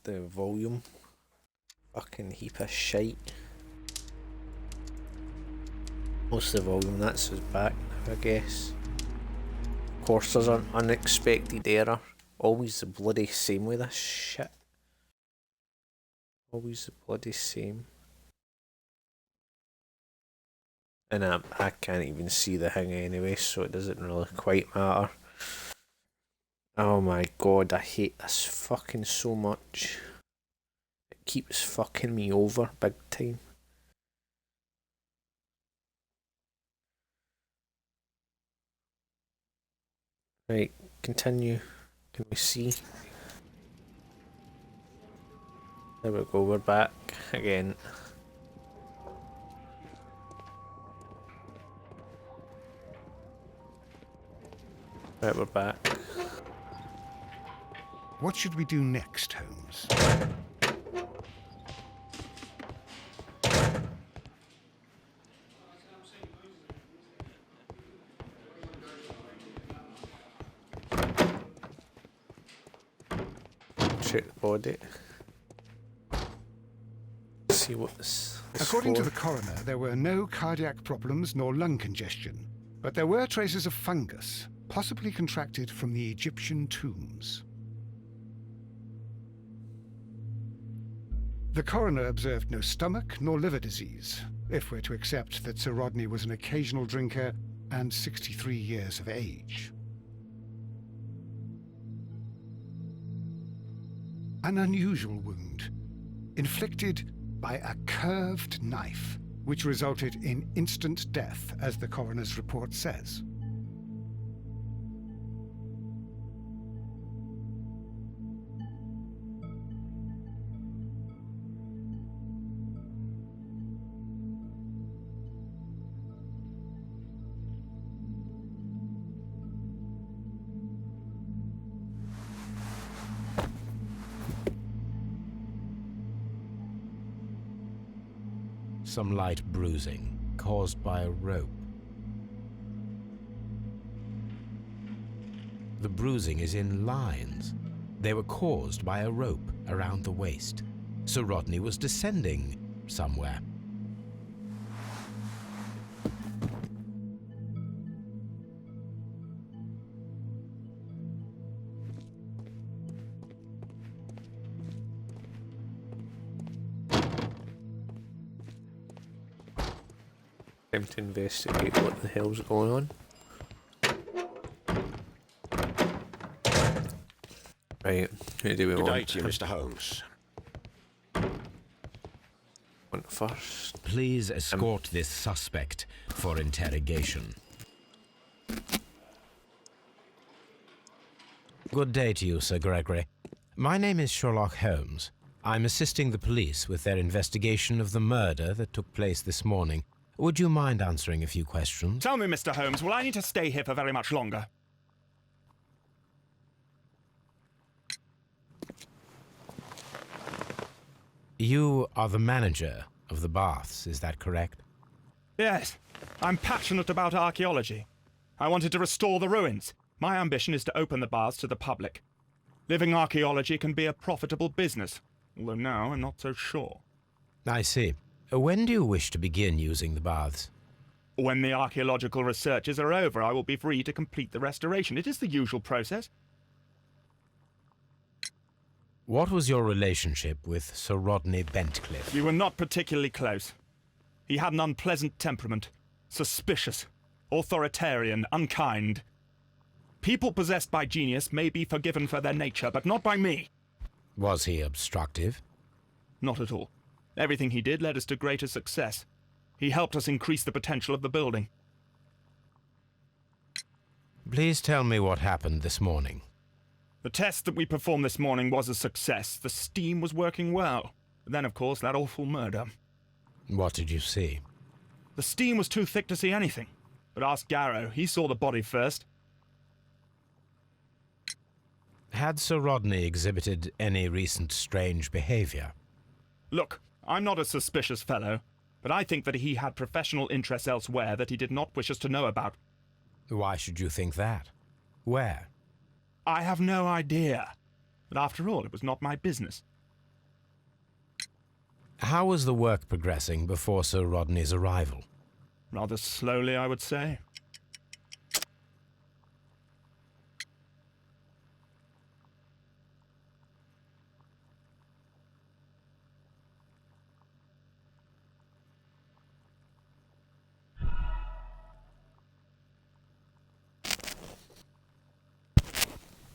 the volume. Fucking heap of shite. Most of the volume, that's us back now, I guess. Of course there's an unexpected error. Always the bloody same with this shit. Always the bloody same. And I can't even see the thing anyway, so it doesn't really quite matter. Oh my god, I hate this fucking so much. It keeps fucking me over big time. Right, continue. Can we see? There we go, we're back again. Right, we're back. What should we do next, Holmes? Check the body. See what's. According to the coroner, there were no cardiac problems nor lung congestion, but there were traces of fungus, possibly contracted from the Egyptian tombs. The coroner observed no stomach nor liver disease, if we're to accept that Sir Rodney was an occasional drinker and 63 years of age. An unusual wound, inflicted by a curved knife, which resulted in instant death, as the coroner's report says. Some light bruising caused by a rope. The bruising is in lines. They were caused by a rope around the waist. Sir Rodney was descending somewhere. Time to investigate what the hell's going on. Right, who do we Good day want? to you, Mr. Holmes. Want first? Please escort this suspect for interrogation. Good day to you, Sir Gregory. My name is Sherlock Holmes. I'm assisting the police with their investigation of the murder that took place this morning. Would you mind answering a few questions? Tell me, Mr. Holmes, will I need to stay here for very much longer? You are the manager of the baths, is that correct? Yes. I'm passionate about archaeology. I wanted to restore the ruins. My ambition is to open the baths to the public. Living archaeology can be a profitable business, although now I'm not so sure. I see. When do you wish to begin using the baths? When the archaeological researches are over, I will be free to complete the restoration. It is the usual process. What was your relationship with Sir Rodney Bentcliffe? We were not particularly close. He had an unpleasant temperament, suspicious, authoritarian, unkind. People possessed by genius may be forgiven for their nature, but not by me. Was he obstructive? Not at all. Everything he did led us to greater success. He helped us increase the potential of the building. Please tell me what happened this morning. The test that we performed this morning was a success. The steam was working well. But then, of course, that awful murder. What did you see? The steam was too thick to see anything. But ask Garrow. He saw the body first. Had Sir Rodney exhibited any recent strange behavior? Look, I'm not a suspicious fellow, but I think that he had professional interests elsewhere that he did not wish us to know about. Why should you think that? Where? I have no idea. But after all, it was not my business. How was the work progressing before Sir Rodney's arrival? Rather slowly, I would say.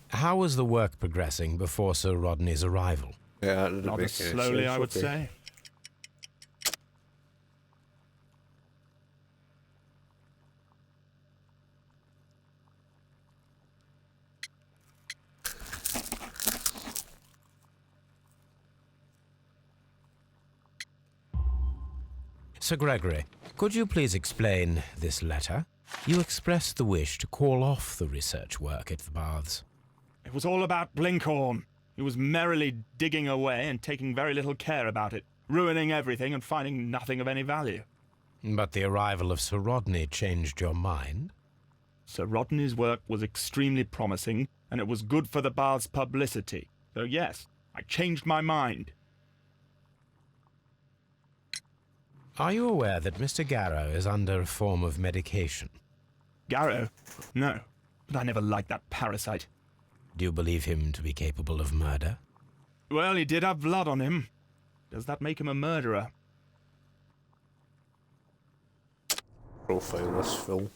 How was the work progressing before Sir Rodney's arrival? Yeah, that Rather slowly, I would say. Sir Gregory, could you please explain this letter? You expressed the wish to call off the research work at the baths. It was all about Blinkhorn. He was merrily digging away and taking very little care about it, ruining everything and finding nothing of any value. But the arrival of Sir Rodney changed your mind? Sir Rodney's work was extremely promising, and it was good for the bath's publicity. So yes, I changed my mind. Are you aware that Mr. Garrow is under a form of medication? Garrow? No, but I never liked that parasite. Do you believe him to be capable of murder? Well, he did have blood on him. Does that make him a murderer? Profile this film.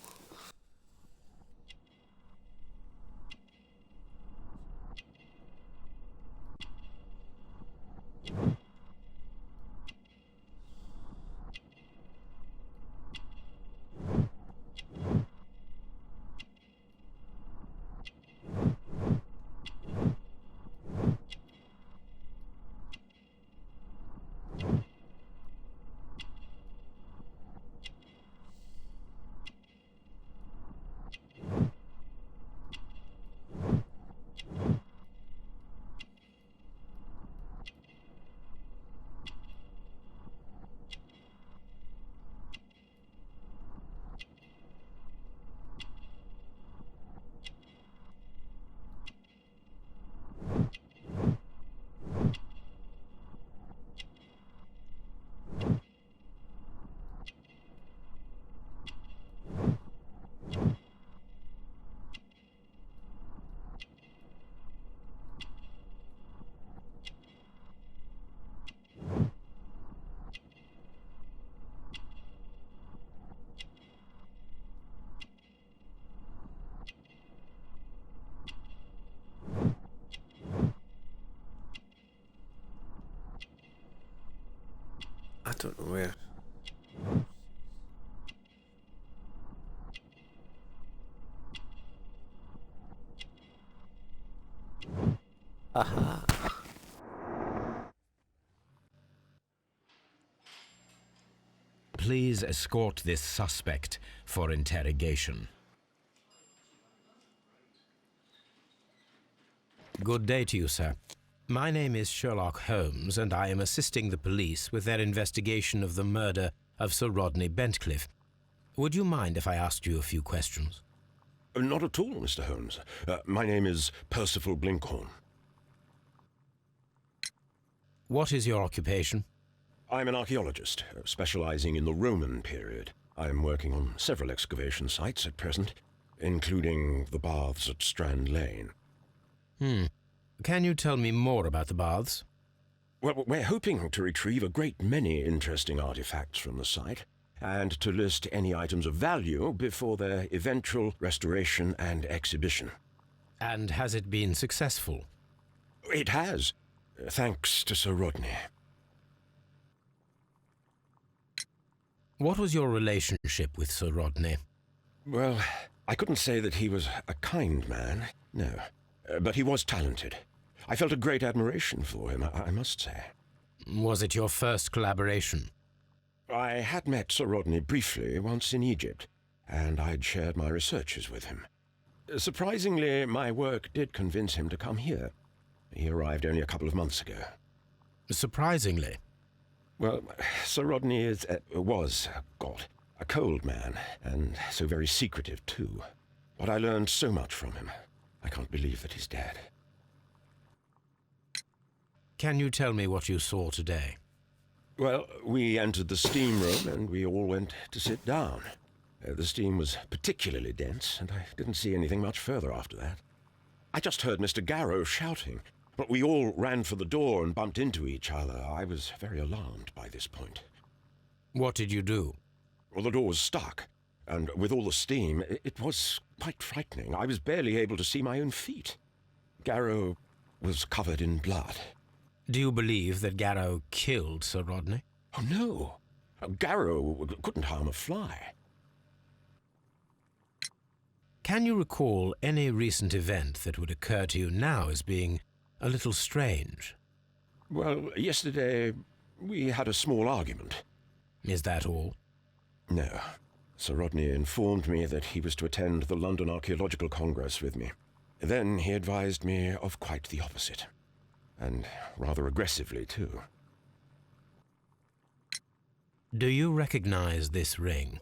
I don't know where. Aha. Please escort this suspect for interrogation. Good day to you, sir. My name is Sherlock Holmes, and I am assisting the police with their investigation of the murder of Sir Rodney Bentcliffe. Would you mind if I asked you a few questions? Not at all, Mr. Holmes. My name is Percival Blinkhorn. What is your occupation? I'm an archaeologist, specializing in the Roman period. I'm working on several excavation sites at present, including the baths at Strand Lane. Can you tell me more about the baths? Well, we're hoping to retrieve a great many interesting artifacts from the site, and to list any items of value before their eventual restoration and exhibition. And has it been successful? It has, thanks to Sir Rodney. What was your relationship with Sir Rodney? Well, I couldn't say that he was a kind man, no. But he was talented. I felt a great admiration for him, I must say. Was it your first collaboration? I had met Sir Rodney briefly once in Egypt, and I'd shared my researches with him. Surprisingly, my work did convince him to come here. He arrived only a couple of months ago. Surprisingly? Well, Sir Rodney was a cold man, and so very secretive too. But I learned so much from him. I can't believe that he's dead. Can you tell me what you saw today? Well, we entered the steam room and we all went to sit down. The steam was particularly dense, and I didn't see anything much further after that. I just heard Mr. Garrow shouting, but we all ran for the door and bumped into each other. I was very alarmed by this point. What did you do? Well, the door was stuck, and with all the steam, it was quite frightening. I was barely able to see my own feet. Garrow was covered in blood. Do you believe that Garrow killed Sir Rodney? Oh, no. Garrow couldn't harm a fly. Can you recall any recent event that would occur to you now as being a little strange? Well, yesterday we had a small argument. Is that all? No. Sir Rodney informed me that he was to attend the London Archaeological Congress with me. Then he advised me of quite the opposite. And rather aggressively, too. Do you recognize this ring?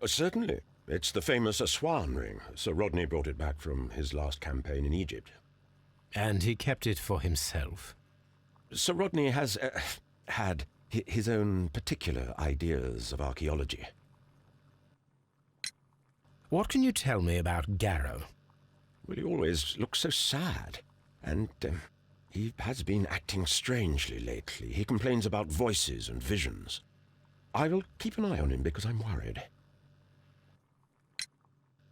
Certainly. It's the famous Aswan ring. Sir Rodney brought it back from his last campaign in Egypt. And he kept it for himself? Sir Rodney has had his own particular ideas of archaeology. What can you tell me about Garrow? Well, he always looks so sad. And he has been acting strangely lately. He complains about voices and visions. I will keep an eye on him because I'm worried.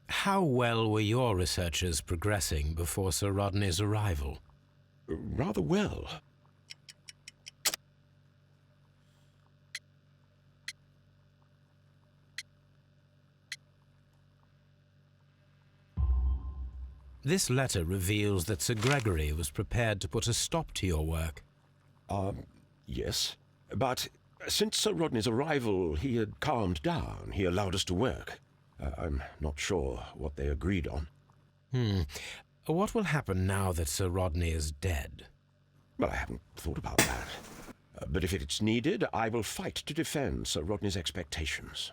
How well were your researches progressing before Sir Rodney's arrival? Rather well. This letter reveals that Sir Gregory was prepared to put a stop to your work. Yes. But since Sir Rodney's arrival, he had calmed down. He allowed us to work. I'm not sure what they agreed on. What will happen now that Sir Rodney is dead? Well, I haven't thought about that. But if it's needed, I will fight to defend Sir Rodney's expectations.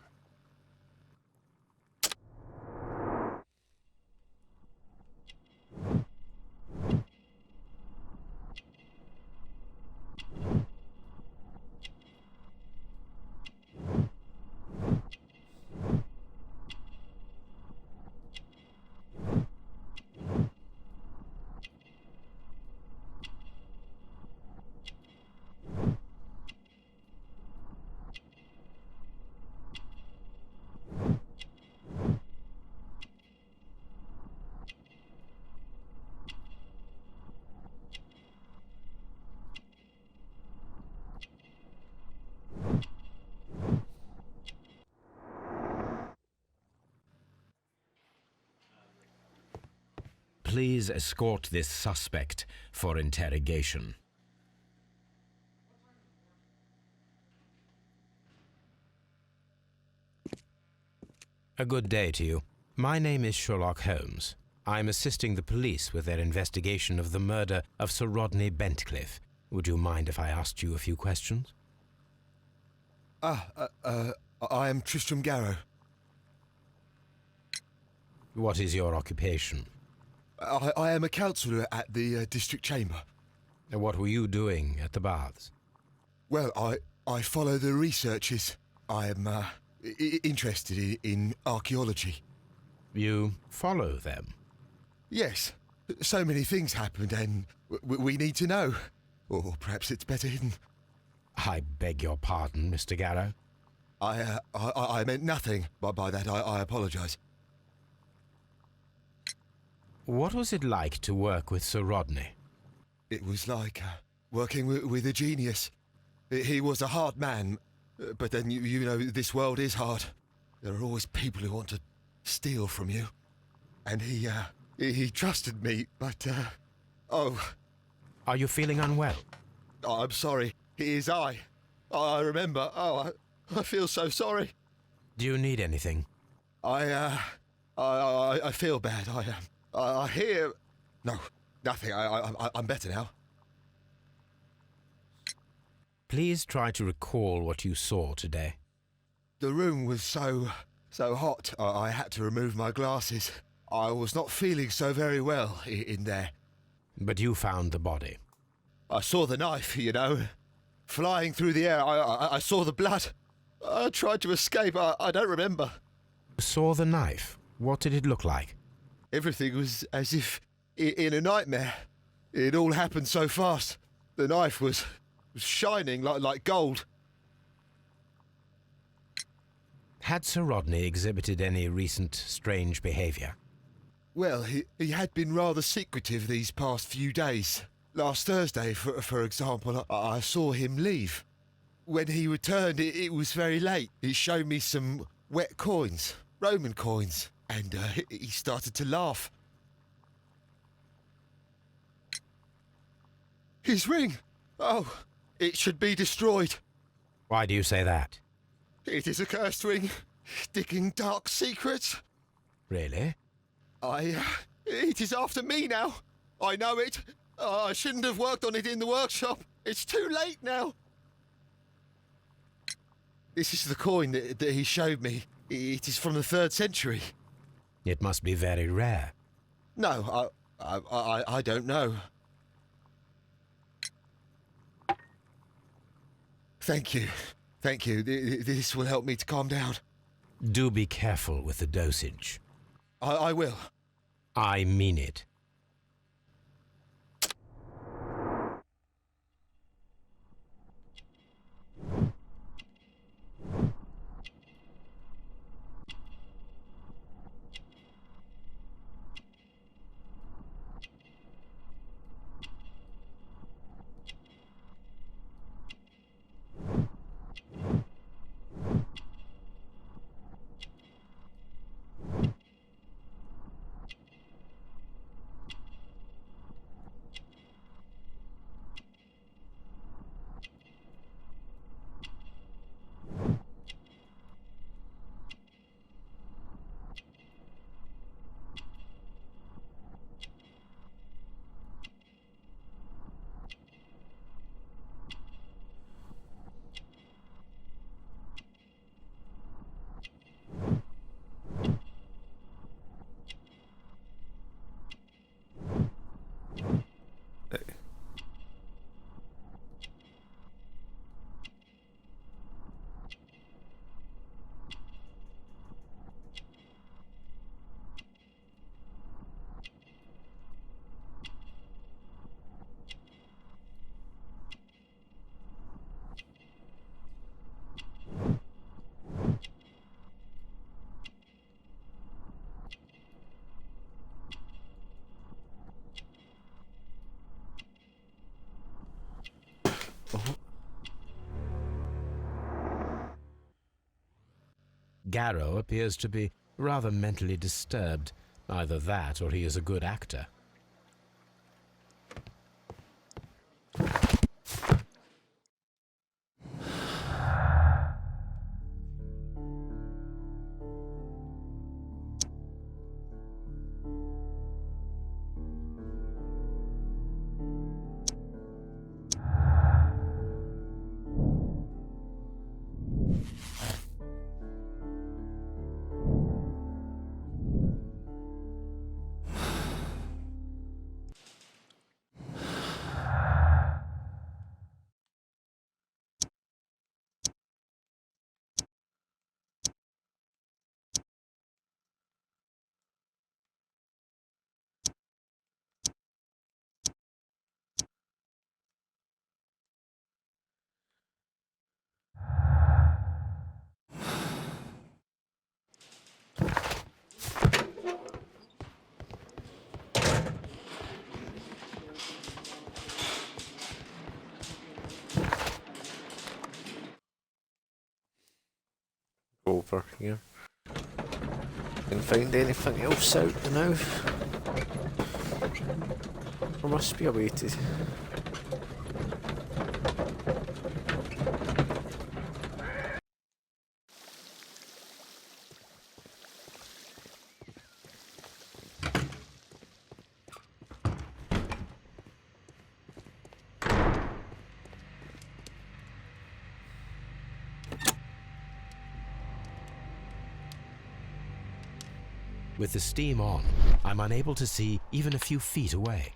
Please escort this suspect for interrogation. A good day to you. My name is Sherlock Holmes. I'm assisting the police with their investigation of the murder of Sir Rodney Bentcliffe. Would you mind if I asked you a few questions? I am Tristram Garrow. What is your occupation? I am a counsellor at the district chamber. And what were you doing at the baths? Well, I follow the researches. I am interested in archaeology. You follow them? Yes. So many things happened and we need to know. Or perhaps it's better hidden. I beg your pardon, Mr. Garrow. I meant nothing by that. I apologise. What was it like to work with Sir Rodney? It was like working with a genius. He was a hard man, but then, you know, this world is hard. There are always people who want to steal from you. And he trusted me, but, oh... Are you feeling unwell? Oh, I'm sorry. It is I. I remember. Oh, I feel so sorry. Do you need anything? I feel bad. I hear... No, nothing. I'm better now. Please try to recall what you saw today. The room was so hot, I had to remove my glasses. I was not feeling so very well in there. But you found the body. I saw the knife, you know. flying through the air. I saw the blood. I tried to escape. I don't remember. Saw the knife. What did it look like? Everything was as if in a nightmare. It all happened so fast. The knife was shining like gold. Had Sir Rodney exhibited any recent strange behaviour? Well, he had been rather secretive these past few days. Last Thursday, for example, I saw him leave. When he returned, it was very late. He showed me some wet coins, Roman coins, and he started to laugh. His ring! Oh, it should be destroyed. Why do you say that? It is a cursed ring, digging dark secrets. Really? It is after me now. I know it. I shouldn't have worked on it in the workshop. It's too late now. This is the coin that he showed me. It is from the 3rd century. It must be very rare. No, I don't know. Thank you. Thank you. This will help me to calm down. Do be careful with the dosage. I will. I mean it. Garrow appears to be rather mentally disturbed. Either that or he is a good actor. Over here. Can find anything else out now? There must be a way to. With the steam on, I'm unable to see even a few feet away.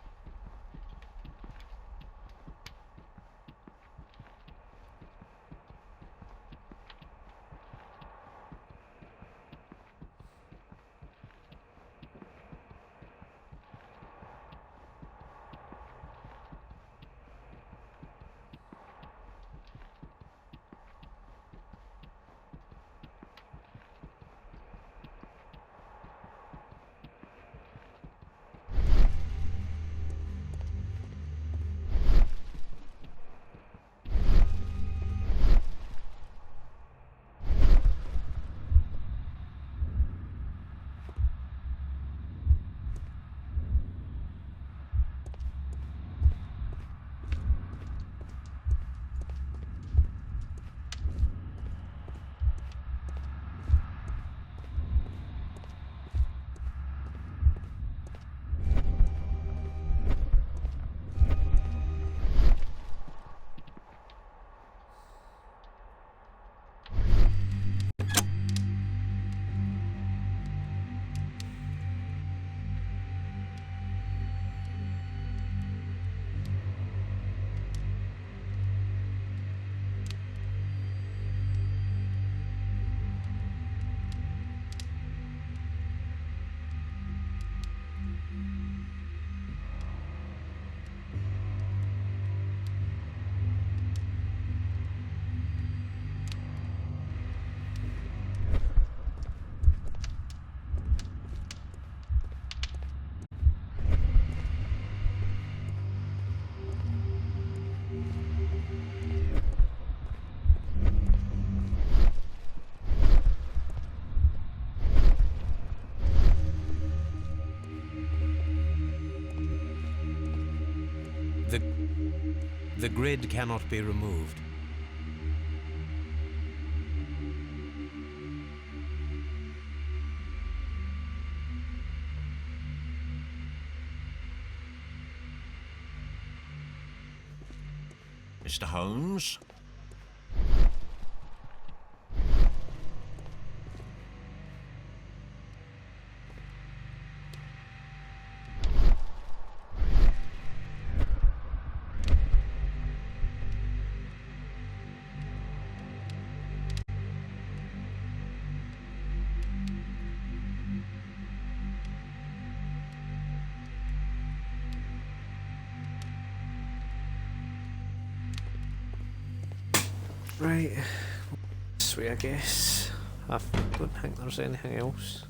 The grid cannot be removed. Mr. Holmes? Right, this way I guess. I don't think there's anything else.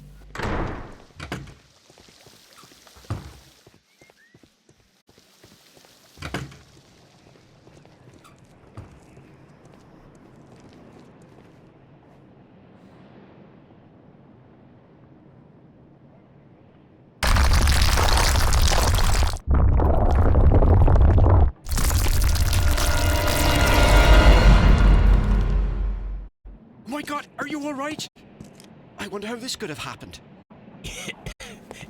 My God, are you all right? I wonder how this could have happened.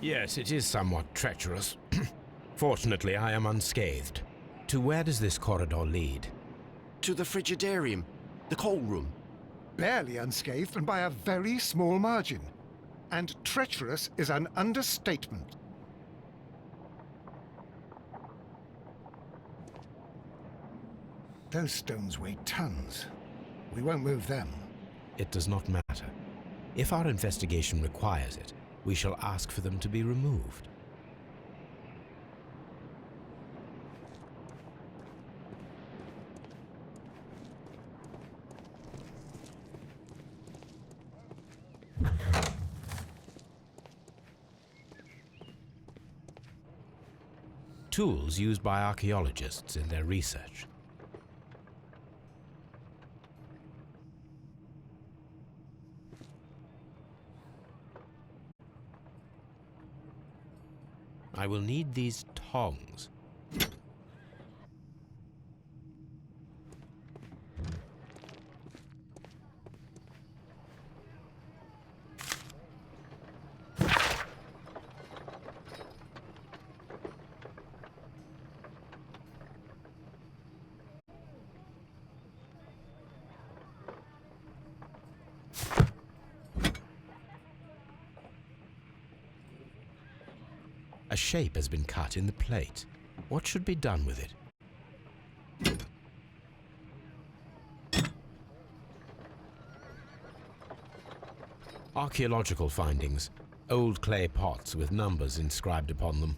Yes, it is somewhat treacherous. Fortunately, I am unscathed. To where does this corridor lead? To the frigidarium, the coal room. Barely unscathed and by a very small margin. And treacherous is an understatement. Those stones weigh tons. We won't move them. It does not matter. If our investigation requires it, we shall ask for them to be removed. Tools used by archaeologists in their research. I will need these tongs. A shape has been cut in the plate. What should be done with it? Archaeological findings. Old clay pots with numbers inscribed upon them.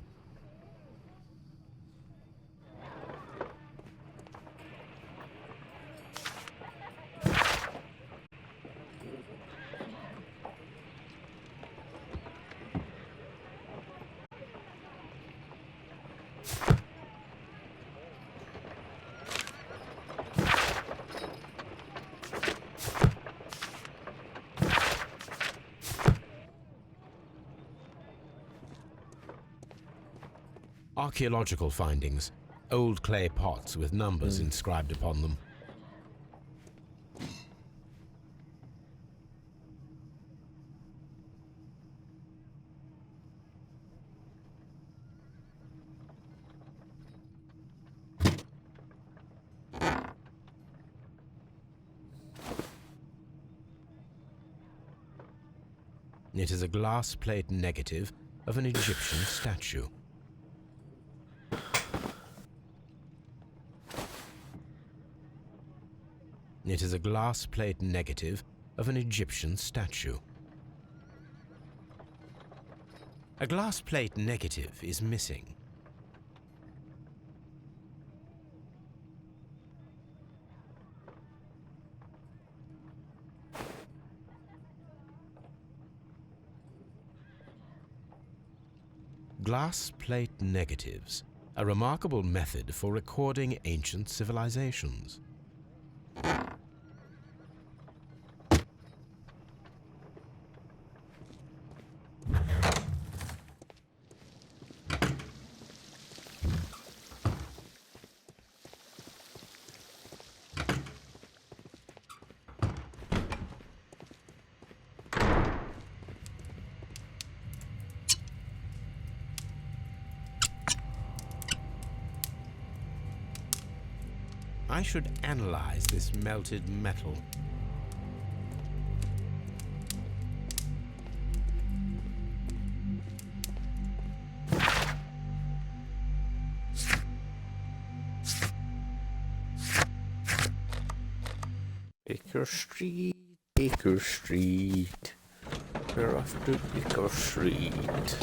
Archaeological findings. Old clay pots with numbers inscribed upon them. It is a glass plate negative of an Egyptian statue. It is a glass plate negative of an Egyptian statue. A glass plate negative is missing. Glass plate negatives, a remarkable method for recording ancient civilizations. I should analyze this melted metal. Baker Street, Baker Street. We're off to Baker Street.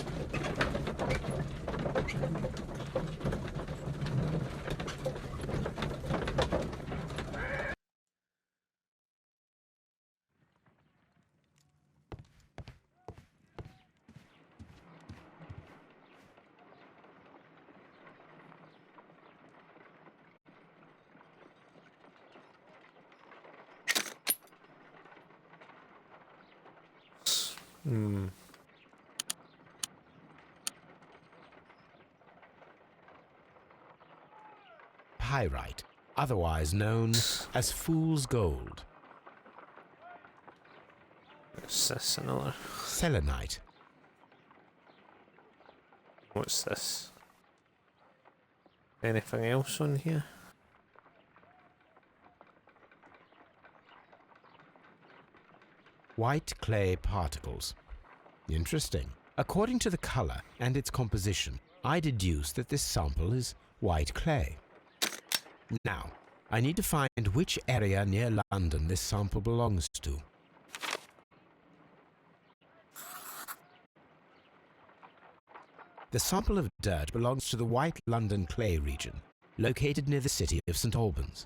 Pyrite, otherwise known as fool's gold. What's this? Another. Selenite, What's this? Anything else on here? white clay particles. Interesting. According to the color and its composition, I deduce that this sample is white clay. Now, I need to find which area near London this sample belongs to. The sample of dirt belongs to the White London clay region, located near the city of St Albans.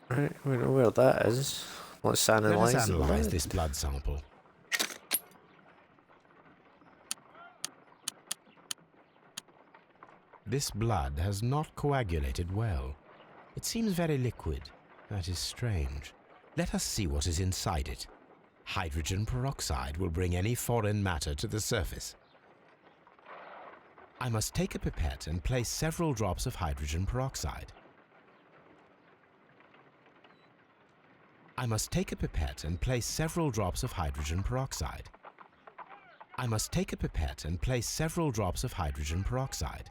Right, we know where that is. Let's Let analyse us analyze it. this blood sample. This blood has not coagulated well. It seems very liquid. That is strange. Let us see what is inside it. Hydrogen peroxide will bring any foreign matter to the surface. I must take a pipette and place several drops of hydrogen peroxide. I must take a pipette and place several drops of hydrogen peroxide. I must take a pipette and place several drops of hydrogen peroxide.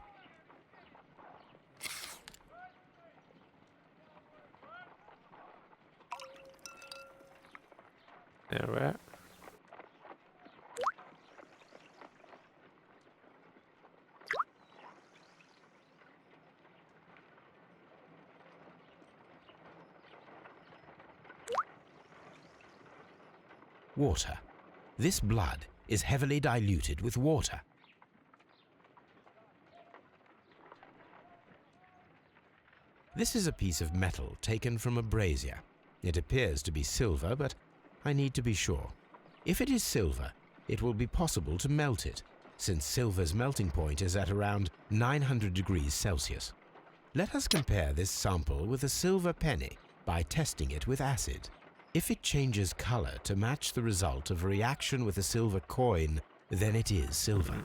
There we are. Water. This blood is heavily diluted with water. This is a piece of metal taken from a brazier. It appears to be silver, but I need to be sure. If it is silver, it will be possible to melt it, since silver's melting point is at around 900 degrees Celsius. Let us compare this sample with a silver penny by testing it with acid. If it changes color to match the result of a reaction with a silver coin, then it is silver.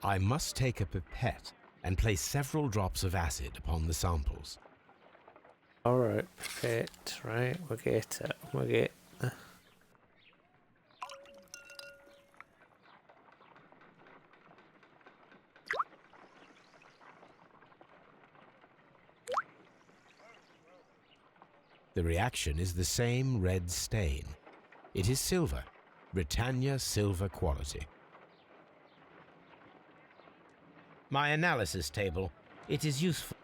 I must take a pipette and place several drops of acid upon the samples. Alright, perfect. Right, we'll get it. We'll get The reaction is the same red stain. It is silver, Britannia silver quality. My analysis table. It is useful.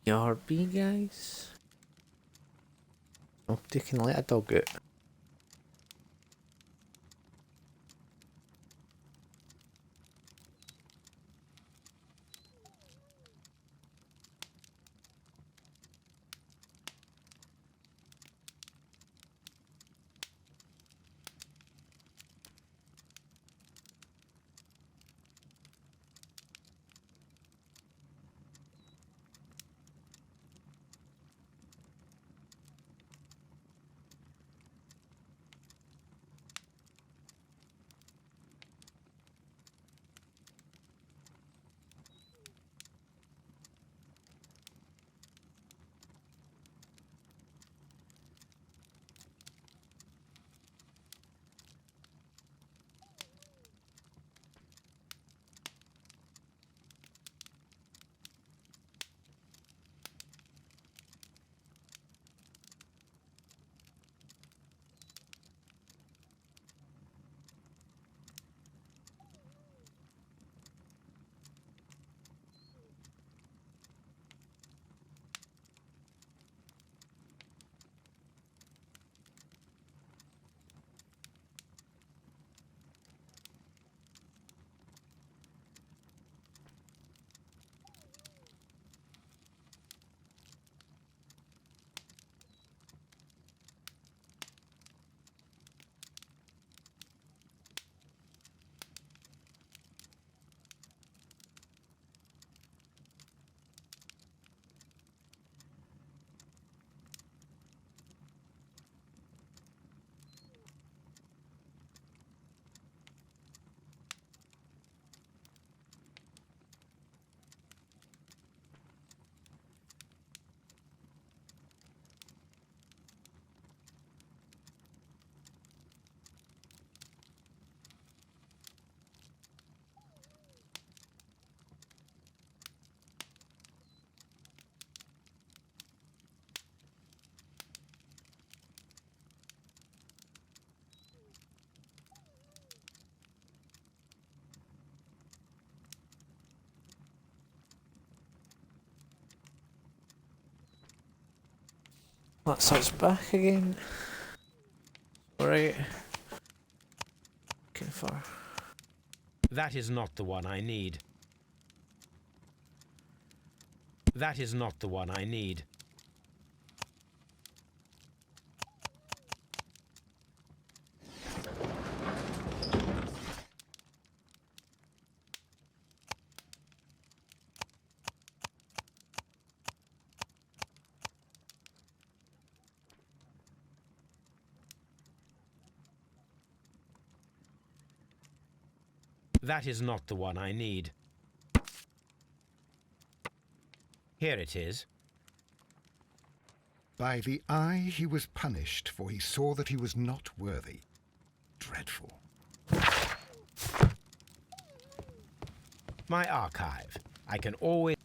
BRB, guys. Nobody can let a dog out. That's us back again. Alright. Looking for. That is not the one I need. That is not the one I need. That is not the one I need. Here it is. By the eye he was punished, for he saw that he was not worthy. Dreadful. My archive. I can always...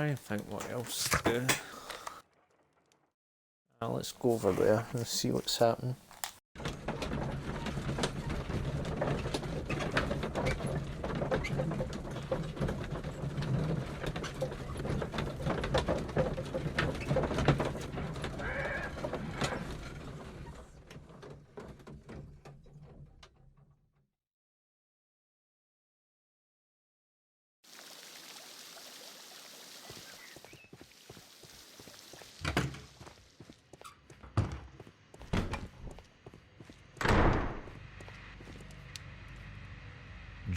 Try and think what else to do. Let's go over there and see what's happening.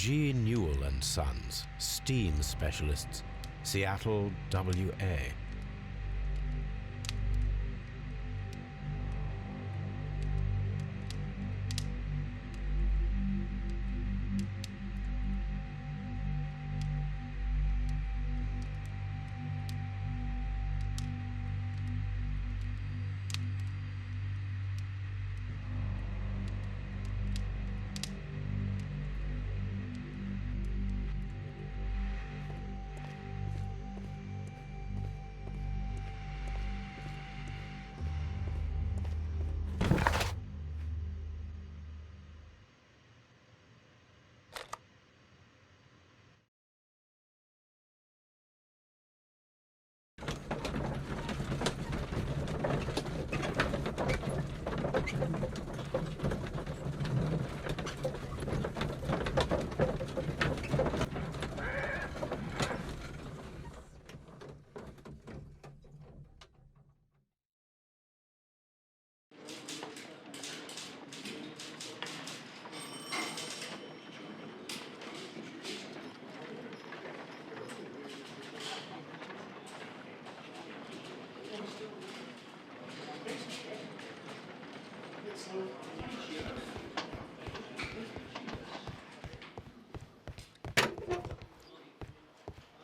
G. Newell and Sons, steam specialists, Seattle, WA.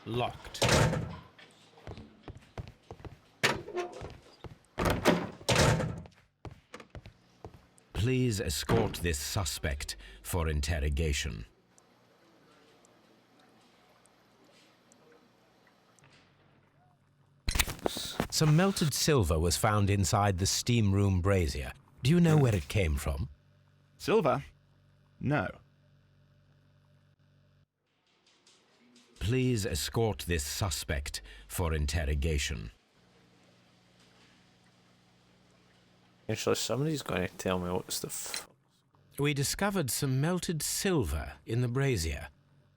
Locked. Please escort this suspect for interrogation. Some melted silver was found inside the steam room brazier. Do you know where it came from? Silver? No. Please escort this suspect for interrogation. Actually, somebody's going to tell me what's the We discovered some melted silver in the brazier.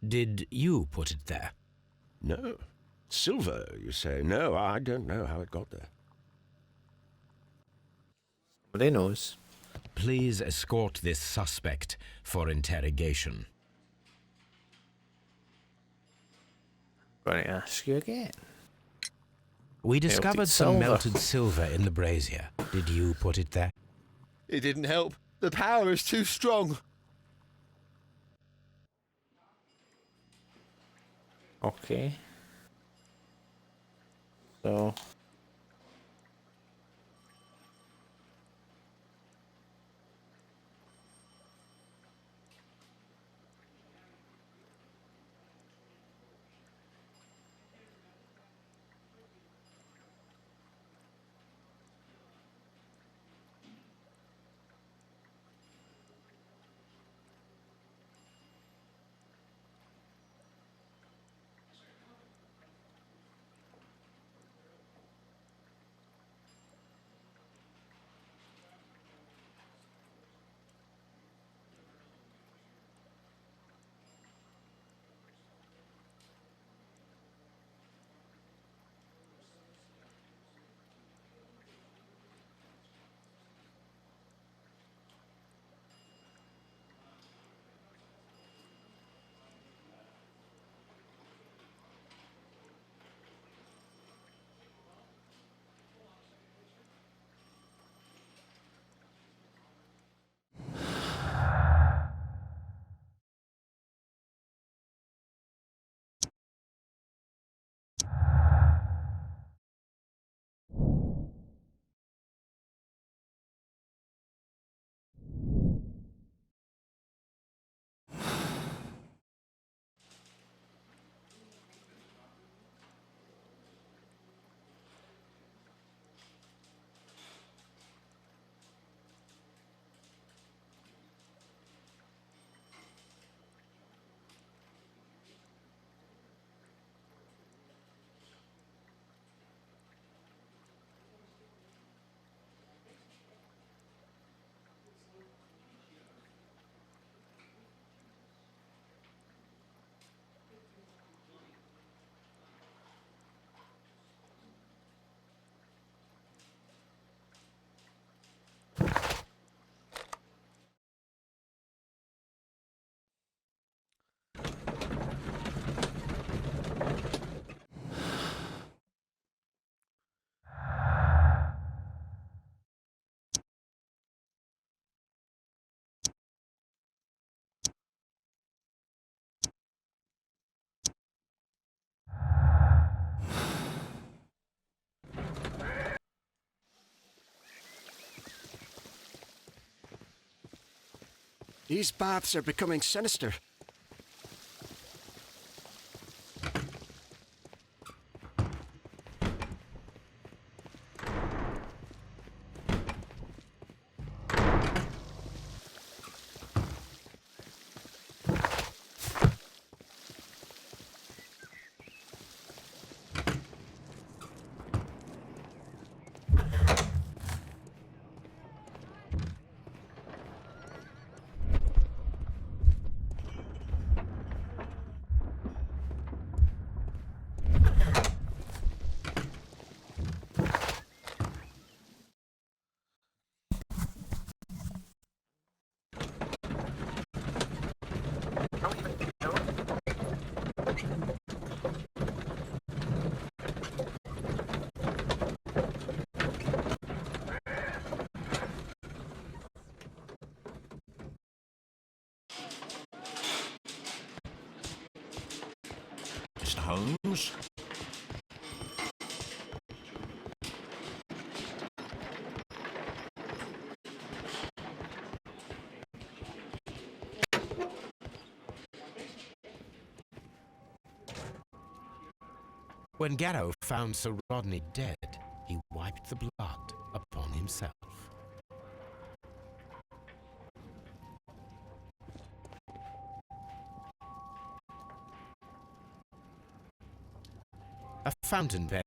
Did you put it there? No. Silver, you say? No, I don't know how it got there. Somebody knows. Please escort this suspect for interrogation. Going to ask you again. We discovered some silver. melted silver in the brazier. Did you put it there? It didn't help. The power is too strong. Okay. So. These baths are becoming sinister. Mr. Holmes? When Garrow found Sir Rodney dead, he wiped the blood upon himself. A fountain pen.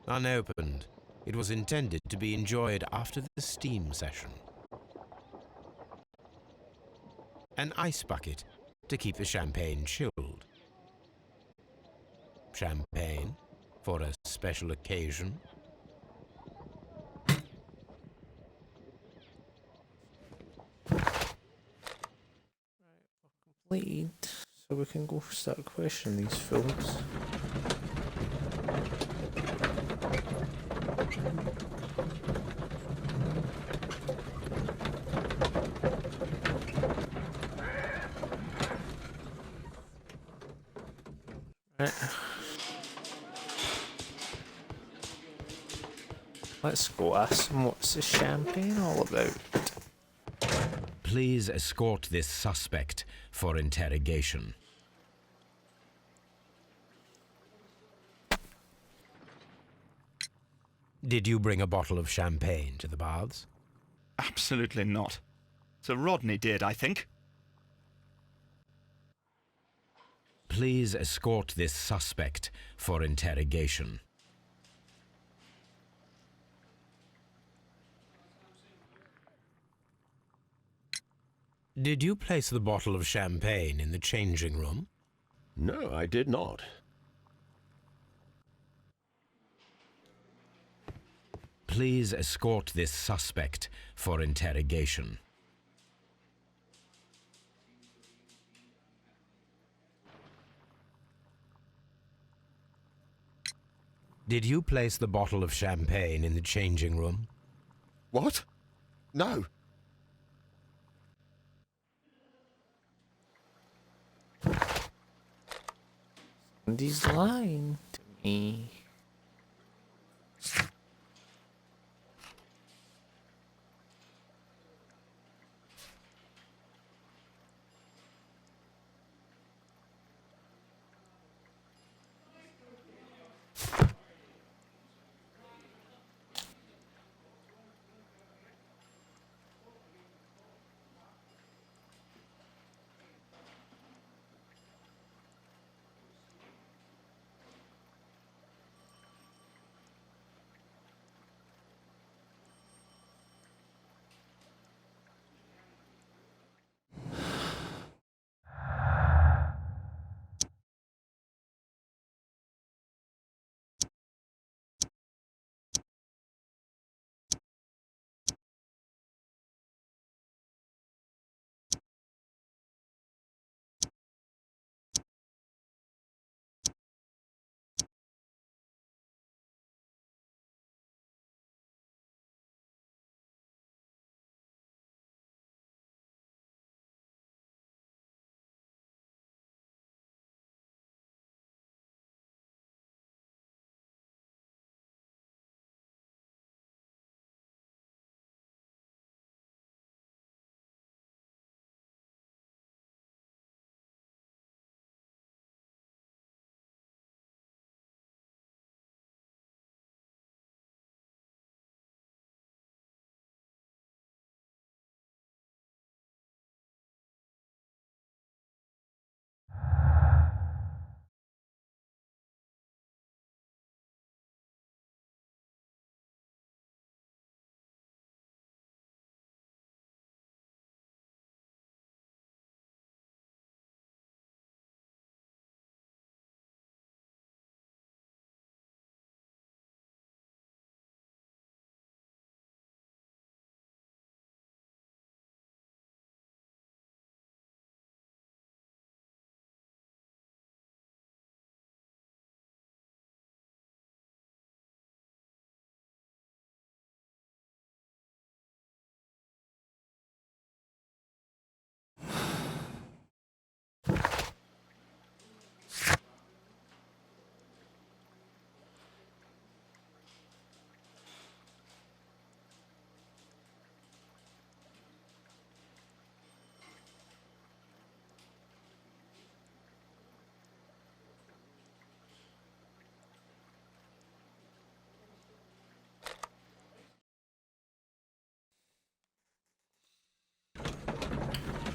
Unopened, it was intended to be enjoyed after the steam session. An ice bucket to keep the champagne chilled. Champagne for a special occasion. Completed, so we can go start questioning these fools. Right. Let's go ask them what's the champagne all about. Please escort this suspect for interrogation. Did you bring a bottle of champagne to the baths? Absolutely not. Sir Rodney did, I think. Please escort this suspect for interrogation. Did you place the bottle of champagne in the changing room? No, I did not. Please escort this suspect for interrogation. Did you place the bottle of champagne in the changing room? What? No. Somebody's lying to me.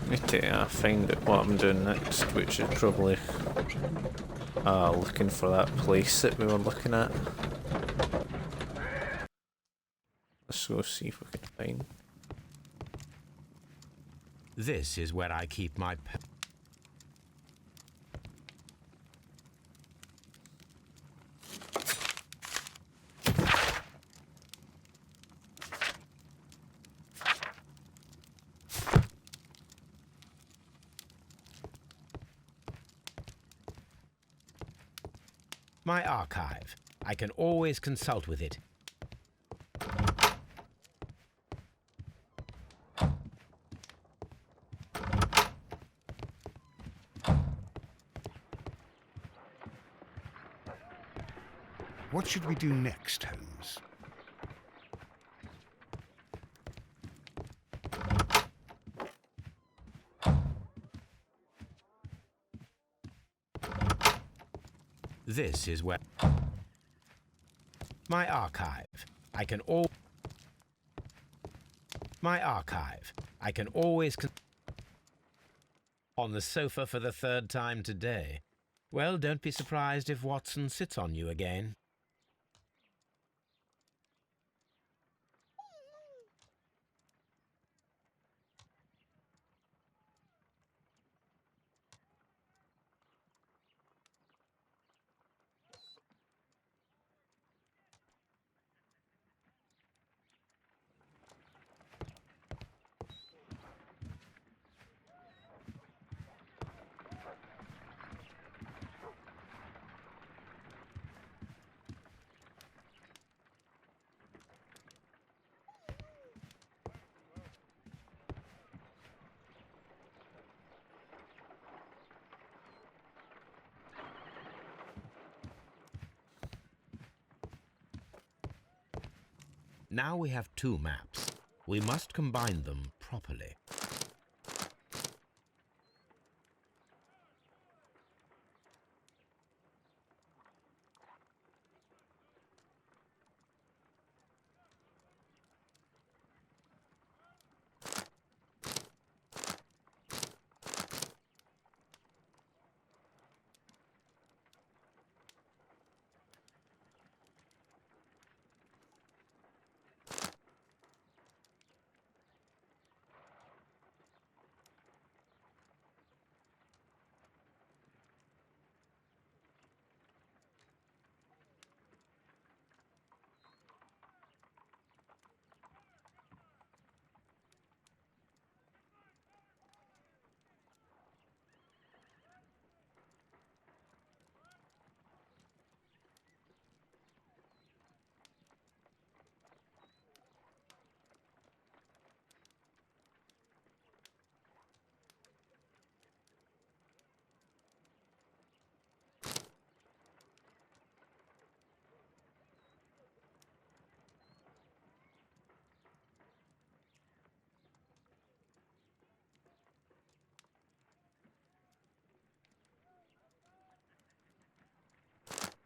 Need to find out what I'm doing next, which is probably looking for that place that we were looking at. Let's go see if we can find. This is where I keep my archive. I can always consult with it. What should we do next, Holmes? This is where my archive. I can all my archive. I can always on the sofa for the third time today. Well, don't be surprised if Watson sits on you again. Now we have two maps. We must combine them properly.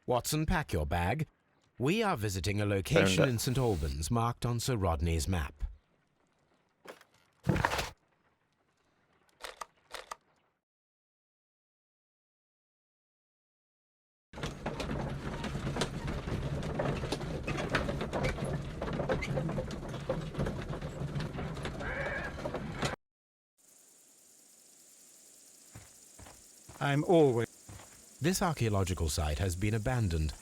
Watson, pack your bag. We are visiting a location Found it. in St. Albans marked on Sir Rodney's map. I'm always... This archaeological site has been abandoned.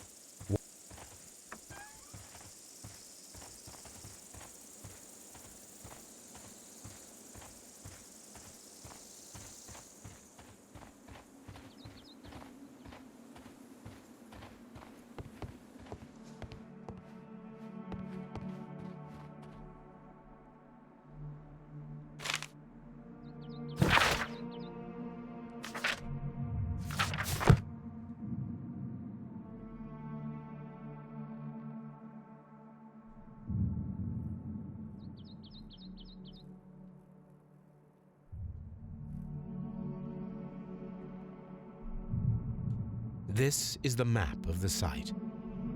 This is the map of the site.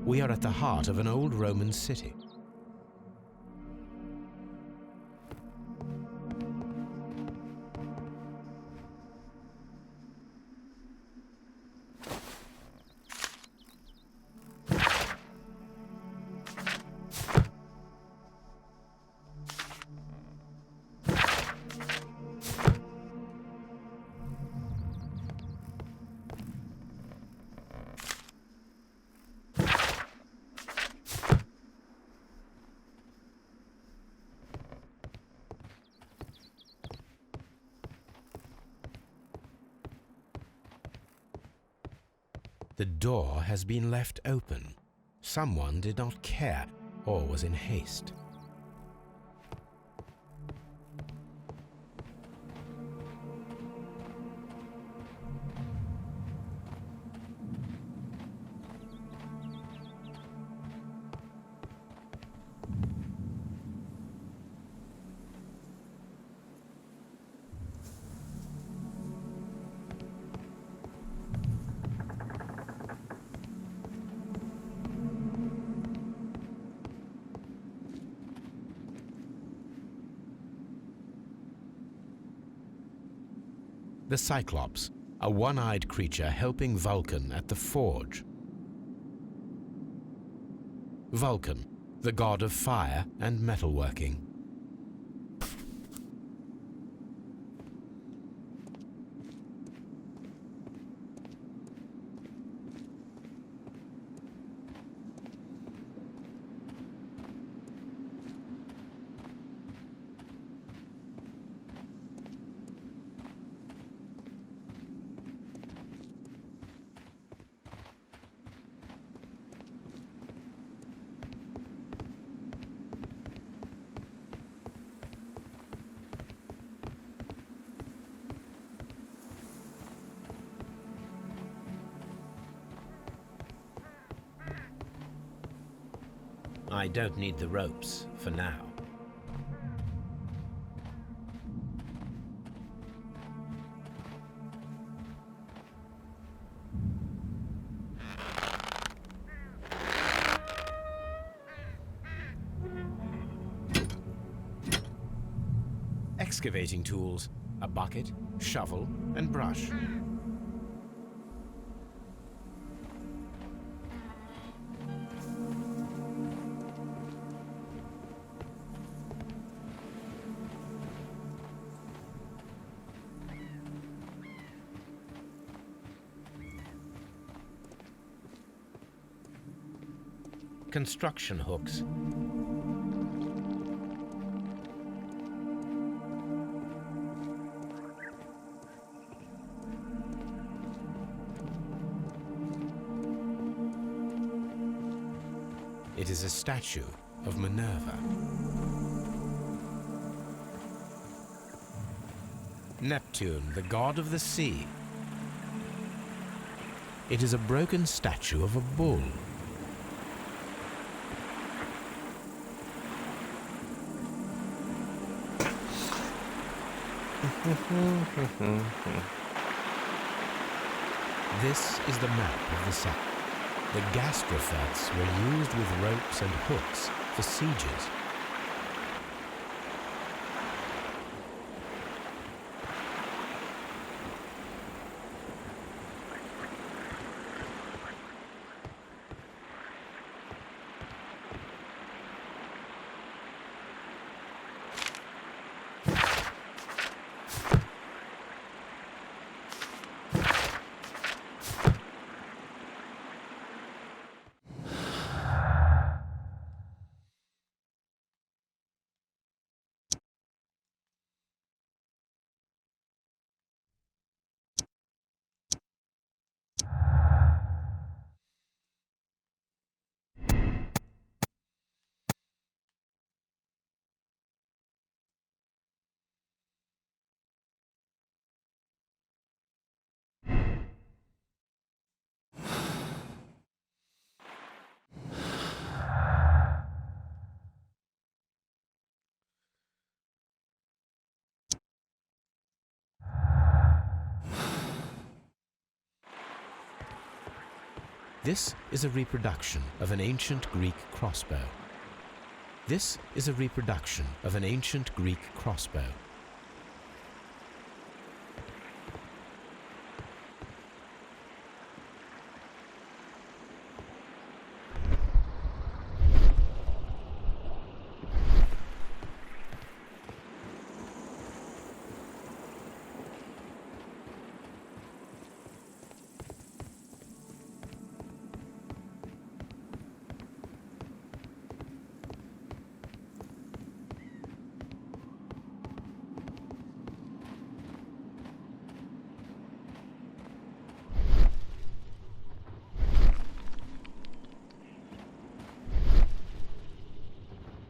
We are at the heart of an old Roman city. The door has been left open. Someone did not care or was in haste. the Cyclops, a one-eyed creature helping Vulcan at the forge. Vulcan, the god of fire and metalworking. I don't need the ropes for now. Excavating tools, a bucket, shovel, and brush. Construction hooks. It is a statue of Minerva. Neptune, the god of the sea. It is a broken statue of a bull. This is the map of the sun. The gastrophets were used with ropes and hooks for sieges. This is a reproduction of an ancient Greek crossbow. This is a reproduction of an ancient Greek crossbow.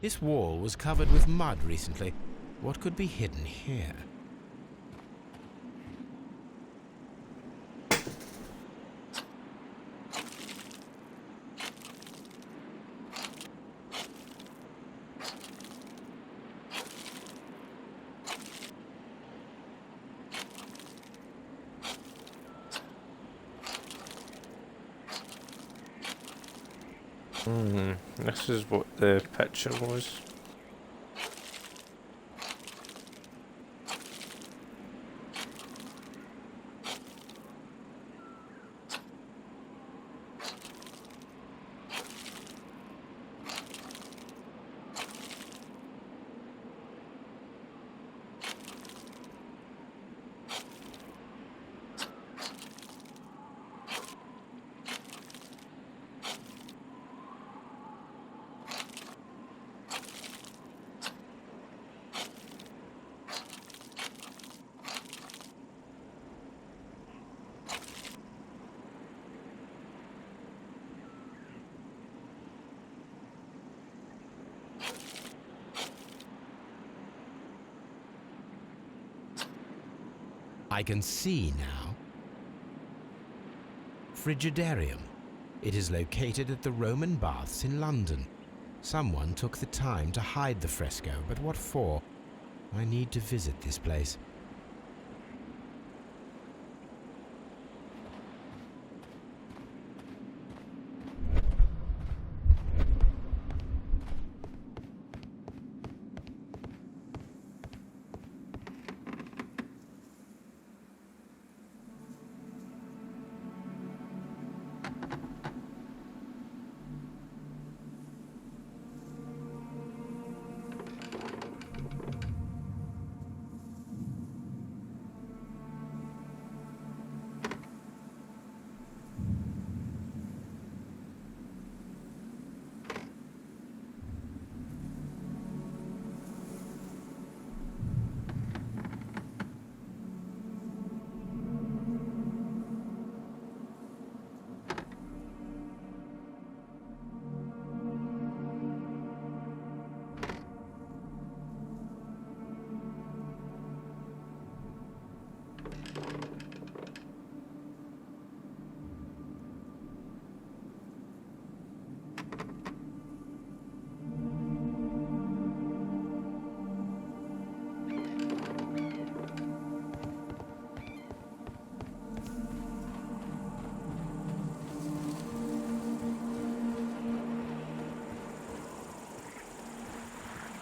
This wall was covered with mud recently. What could be hidden here? This is what the picture was. I can see now. Frigidarium. It is located at the Roman Baths in London. Someone took the time to hide the fresco, but what for? I need to visit this place.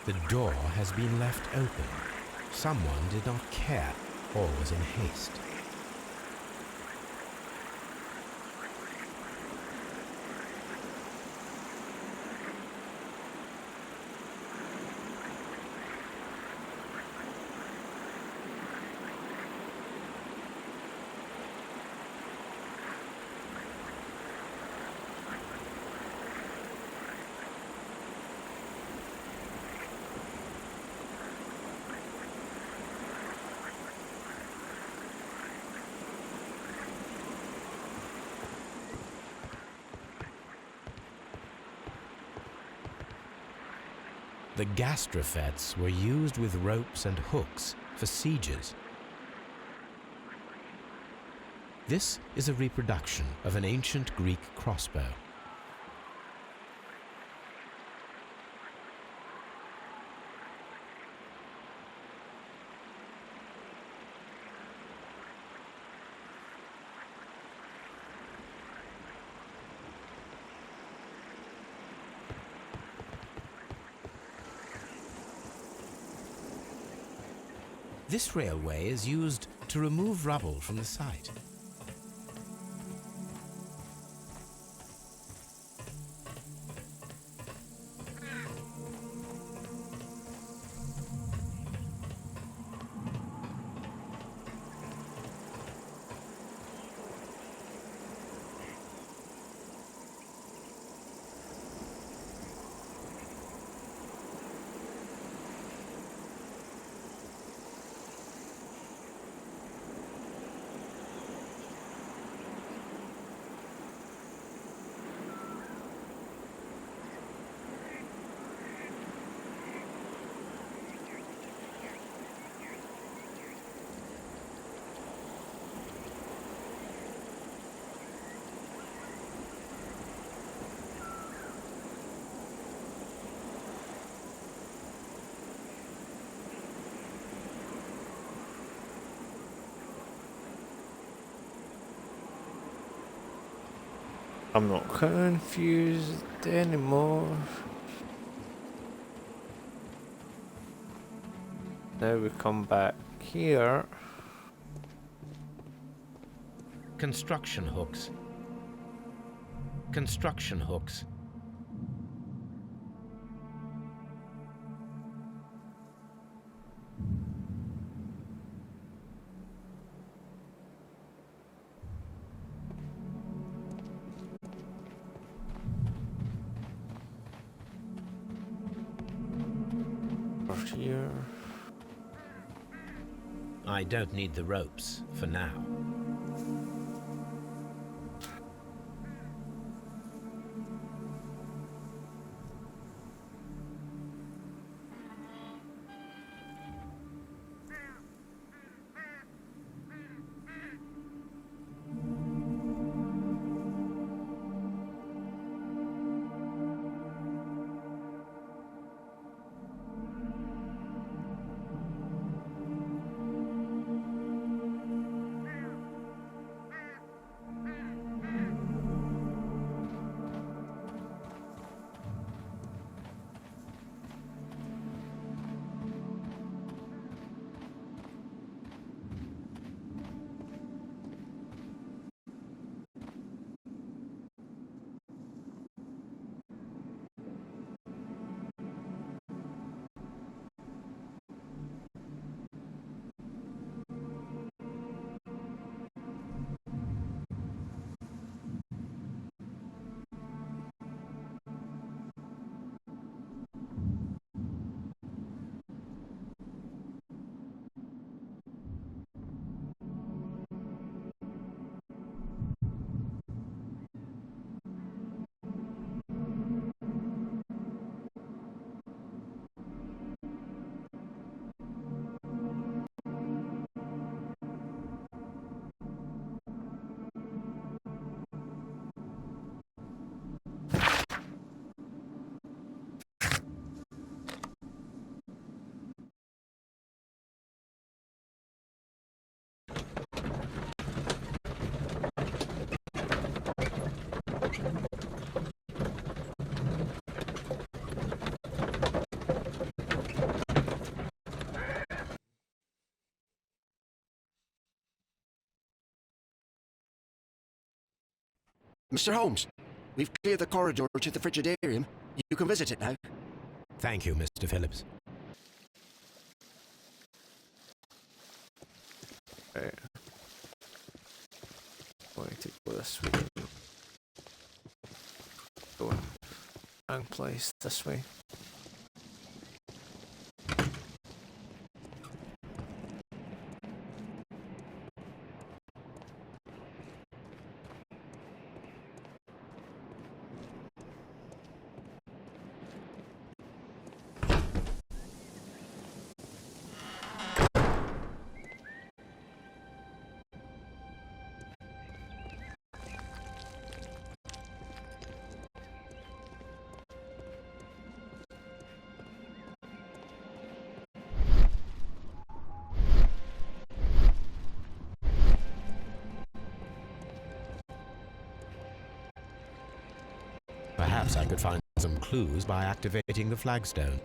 The door has been left open. Someone did not care or was in haste. The gastrofets were used with ropes and hooks for sieges. This is a reproduction of an ancient Greek crossbow. This railway is used to remove rubble from the site. I'm not confused anymore. Now we come back here. Construction hooks. Construction hooks. Here. I don't need the ropes for now. Mr. Holmes, we've cleared the corridor to the Frigidarium. You can visit it now. Thank you, Mr. Phillips. Right. Going to go this way. Going wrong place this way. Perhaps I could find some clues by activating the flagstone.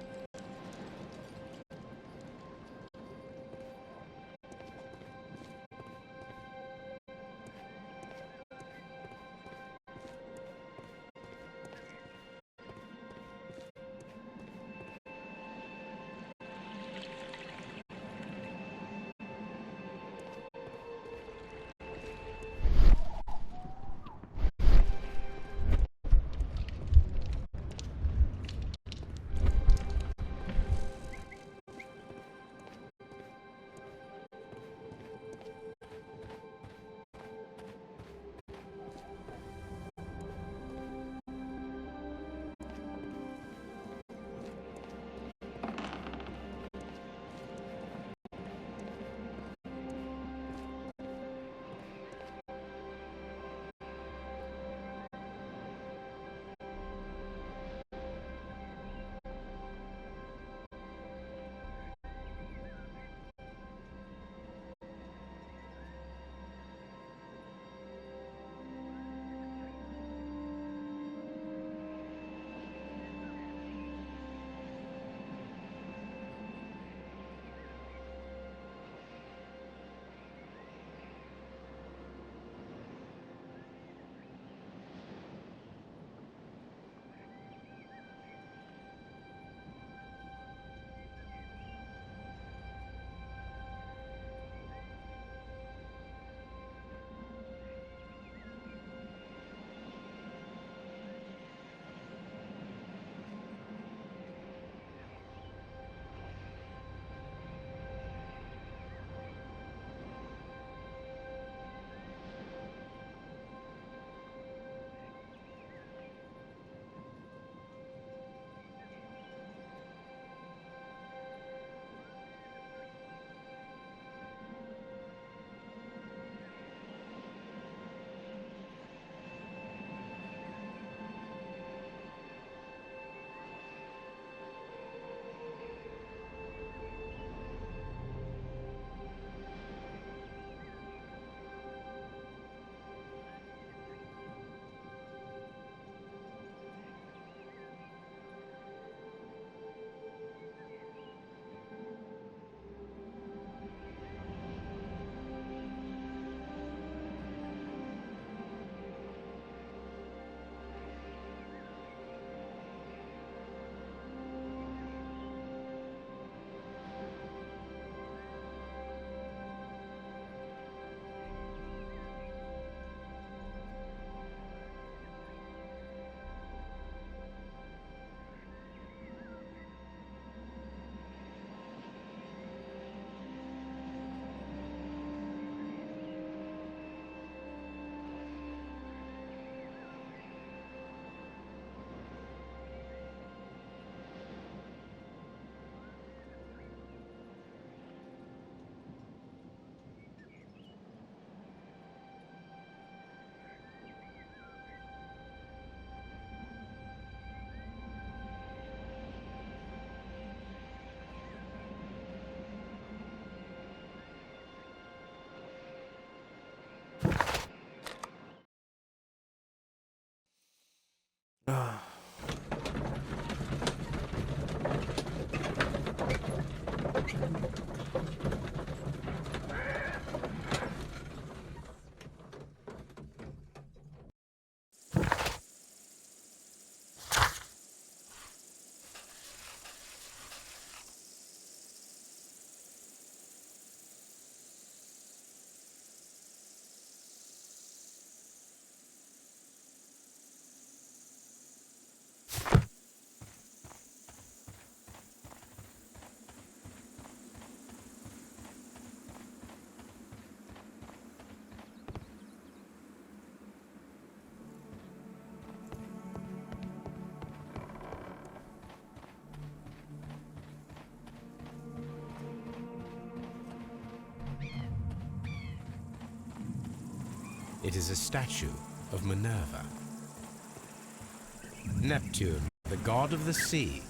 It is a statue of Minerva. Neptune, the god of the sea.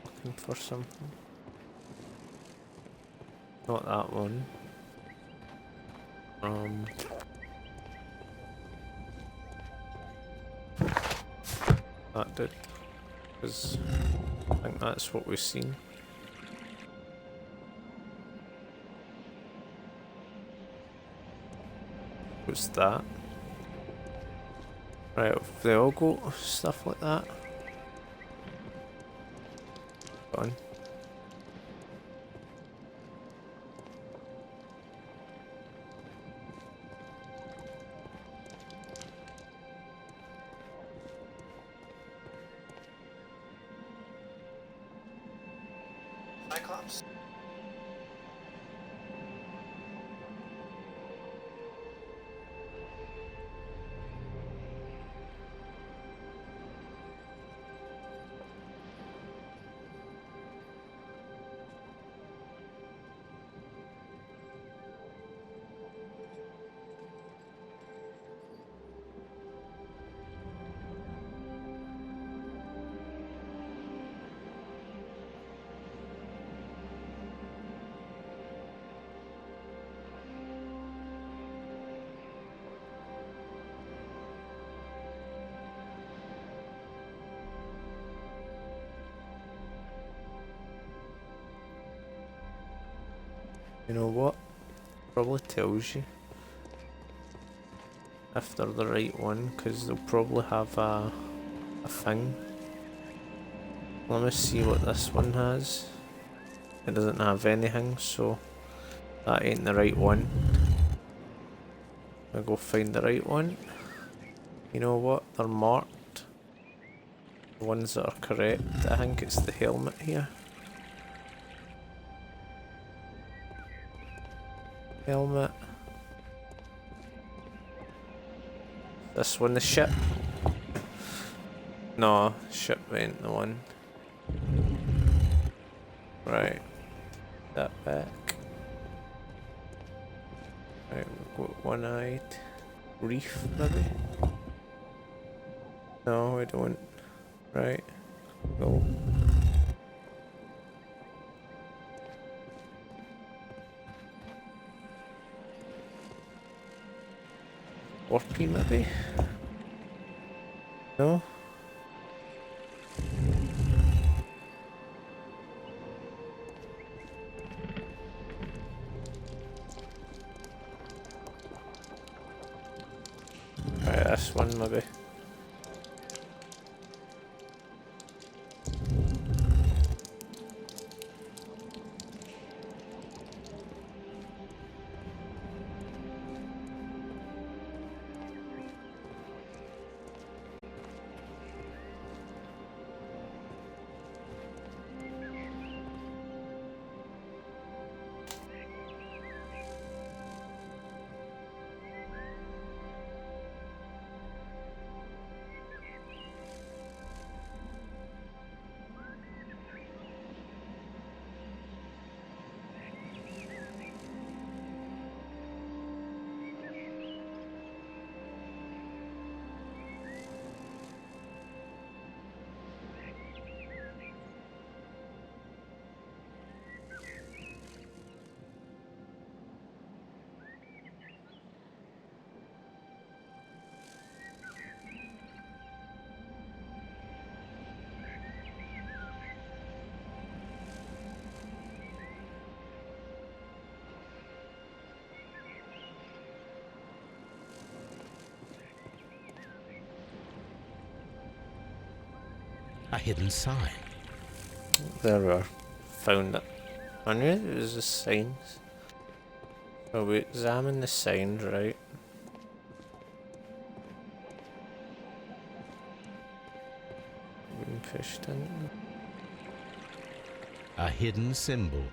Looking for something. Not that one. That did. Because I think that's what we've seen. What's that? Right, if they all go stuff like that. Fine. Cyclops? You know what? Probably tells you if they're the right one, because they'll probably have a thing. Let me see what this one has. It doesn't have anything, so that ain't the right one. I'll go find the right one. You know what? They're marked. The ones that are correct. I think it's the helmet here. Helmet. This one, the ship. No, ship ain't the one. Right. That back. Right, we've got one-eyed. Reef, maybe? No, we don't. Right. Go. Orky, maybe? No? Right, this one maybe. A hidden sign. There we are. Found it. I knew it was the signs. So we examine the signs, right? Being pushed in. A hidden symbol.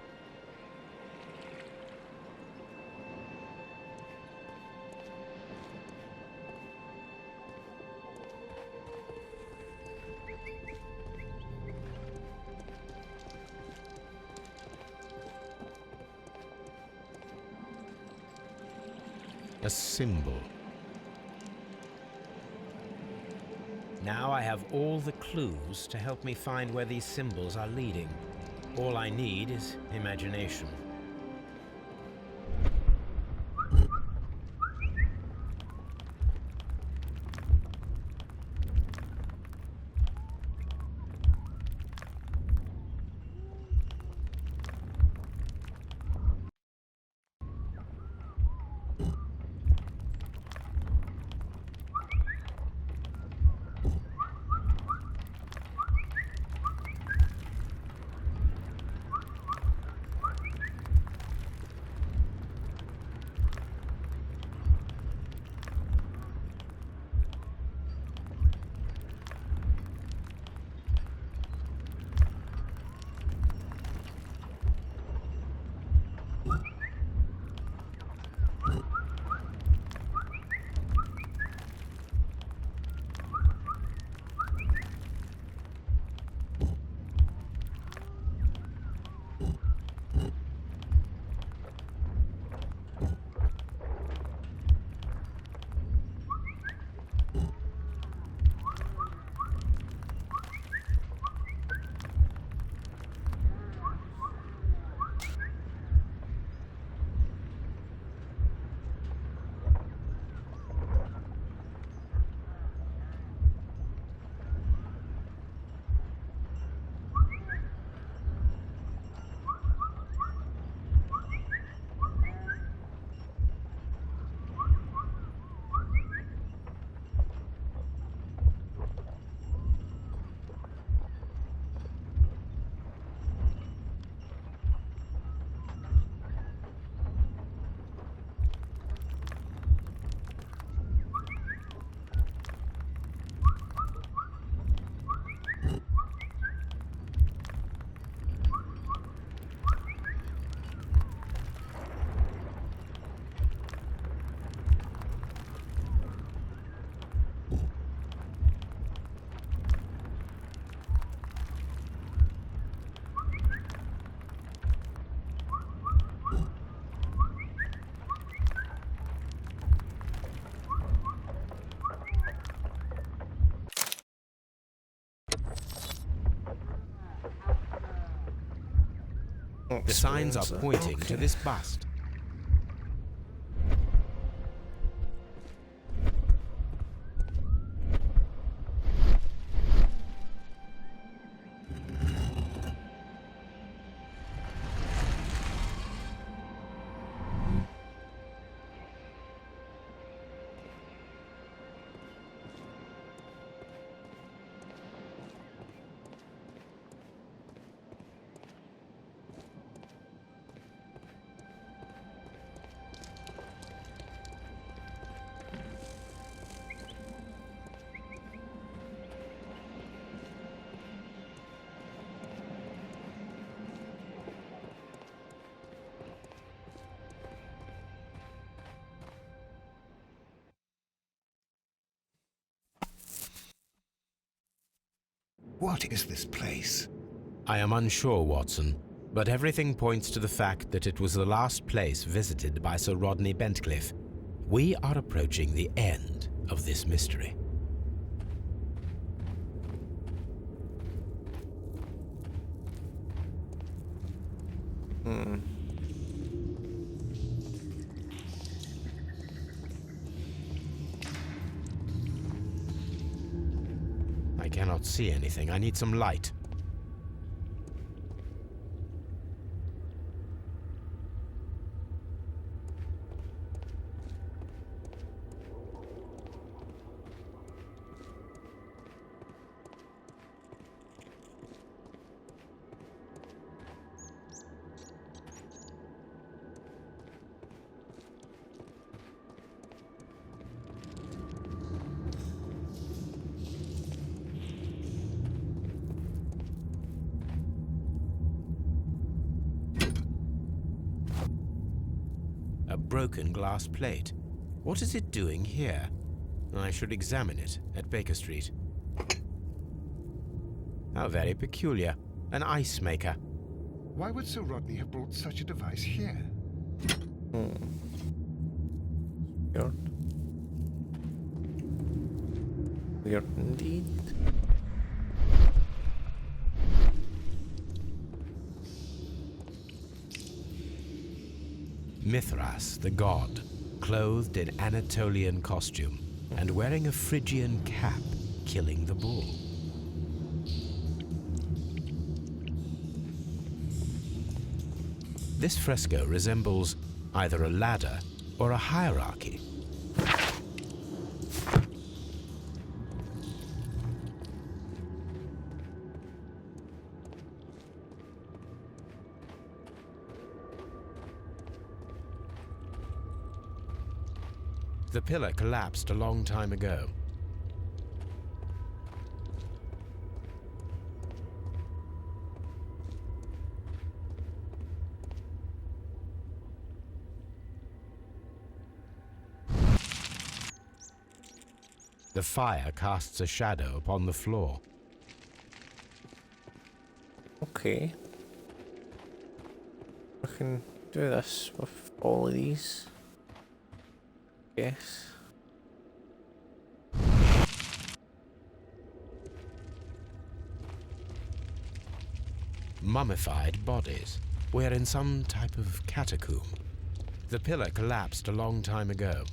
A symbol. Now I have all the clues to help me find where these symbols are leading. All I need is imagination. The signs are explains it. pointing to Okay. this bust. What is this place? I am unsure, Watson, but everything points to the fact that it was the last place visited by Sir Rodney Bentcliffe. We are approaching the end of this mystery. I cannot see anything. I need some light. A broken glass plate. What is it doing here? I should examine it at Baker Street. How very peculiar. An ice maker. Why would Sir Rodney have brought such a device here? Weird. Weird indeed. Mithras, the god, clothed in Anatolian costume and wearing a Phrygian cap, killing the bull. This fresco resembles either a ladder or a hierarchy. The pillar collapsed a long time ago. The fire casts a shadow upon the floor. Okay. I can do this with all of these. Yes. Mummified bodies. We're in some type of catacomb. The pillar collapsed a long time ago.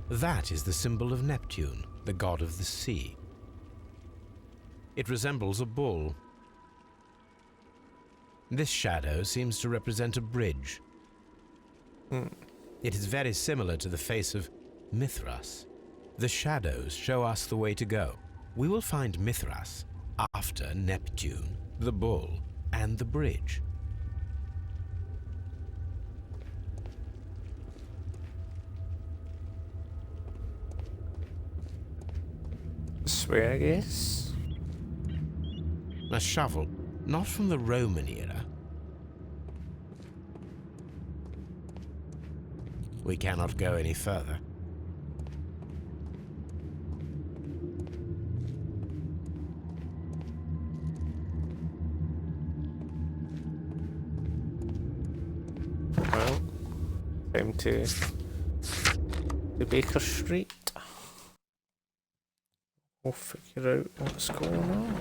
That is the symbol of Neptune, the god of the sea. It resembles a bull. This shadow seems to represent a bridge. It is very similar to the face of Mithras. The shadows show us the way to go. We will find Mithras after Neptune, the bull, and the bridge. this way, I guess. A shovel, not from the Roman era. We cannot go any further. Well, time to Baker Street. We'll figure out what's going on.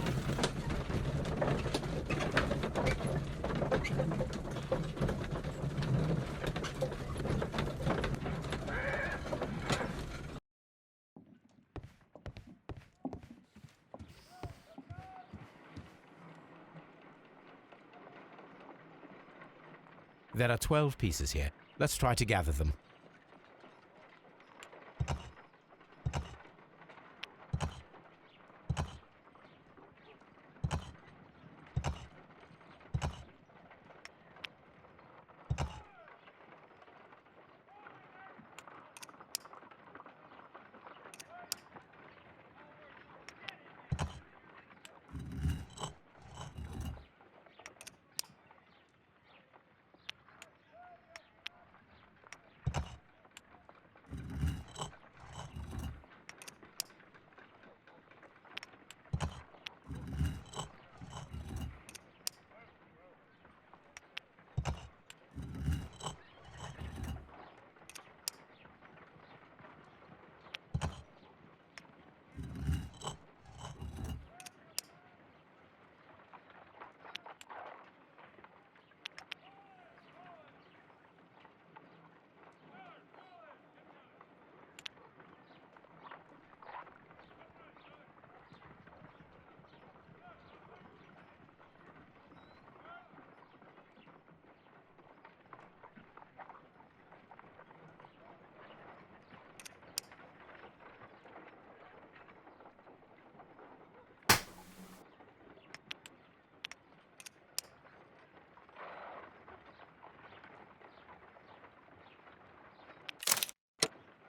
There are 12 pieces here. Let's try to gather them.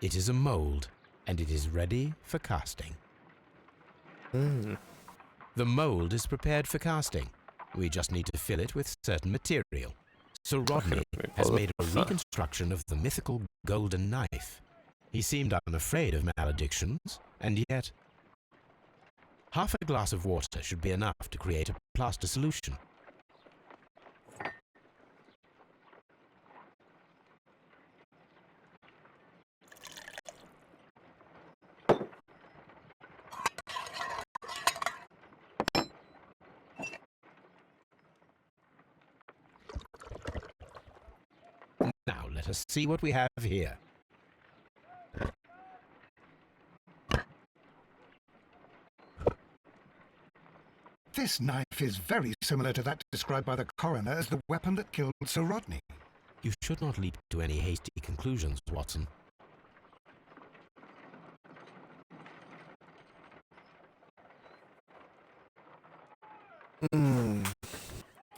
It is a mold, and it is ready for casting. The mold is prepared for casting. We just need to fill it with certain material. Sir Rodney has made a reconstruction of the mythical golden knife. He seemed unafraid of maledictions, and yet half a glass of water should be enough to create a plaster solution. Now let us see what we have here. This knife is very similar to that described by the coroner as the weapon that killed Sir Rodney. You should not leap to any hasty conclusions, Watson.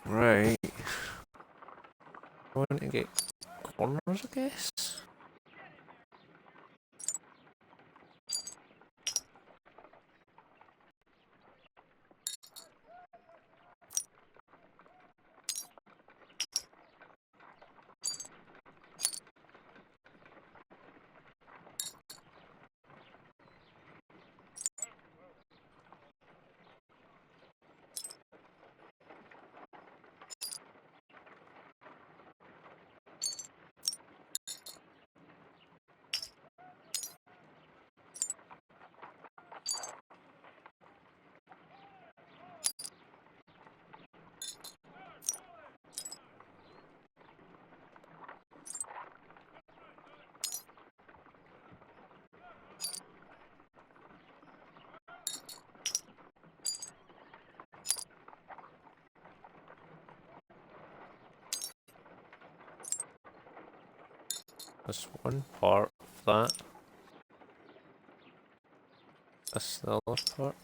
Right. I want to get corners, I guess. That's one part of that. That's the other part.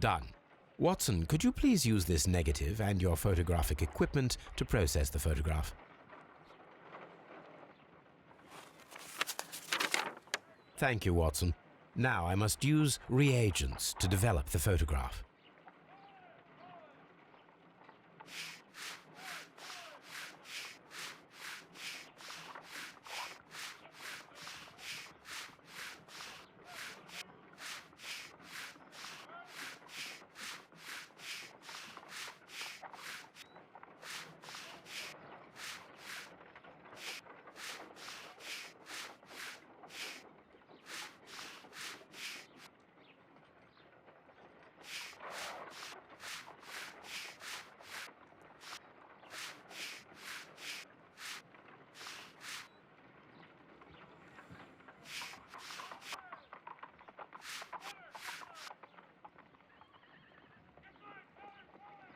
Done. Watson, could you please use this negative and your photographic equipment to process the photograph? Thank you, Watson. Now I must use reagents to develop the photograph.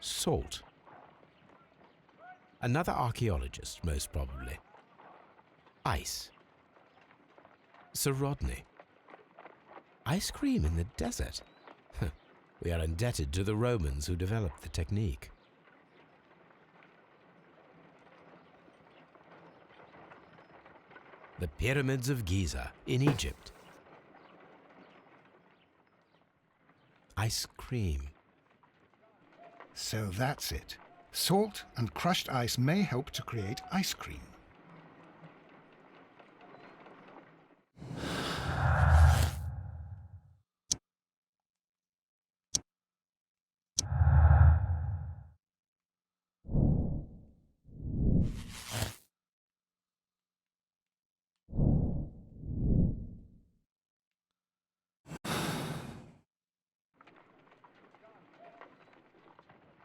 Salt. Another archaeologist, most probably. Ice. Sir Rodney. Ice cream in the desert. We are indebted to the Romans who developed the technique. The Pyramids of Giza in Egypt. Ice cream. So that's it. Salt and crushed ice may help to create ice cream.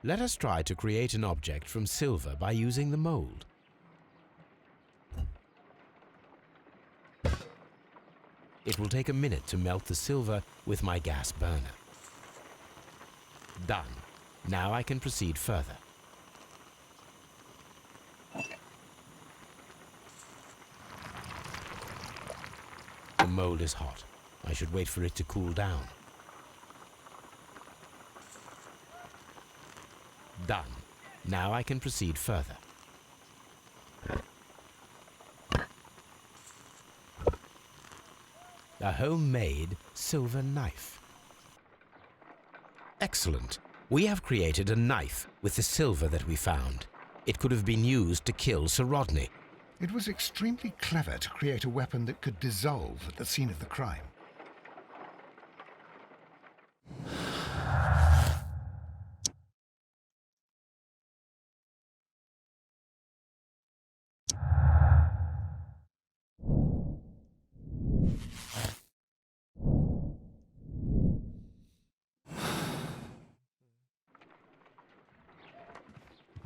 Let us try to create an object from silver by using the mold. It will take a minute to melt the silver with my gas burner. Done. Now I can proceed further. The mold is hot. I should wait for it to cool down. Done. Now I can proceed further. A homemade silver knife. Excellent. We have created a knife with the silver that we found. It could have been used to kill Sir Rodney. It was extremely clever to create a weapon that could dissolve at the scene of the crime.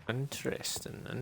Interesting, then.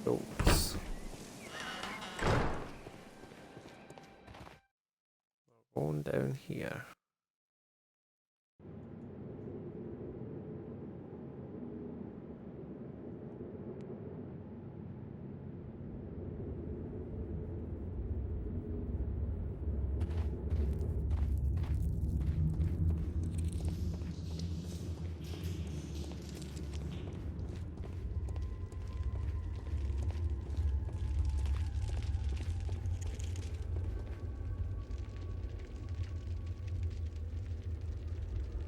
Oops. We're going down here.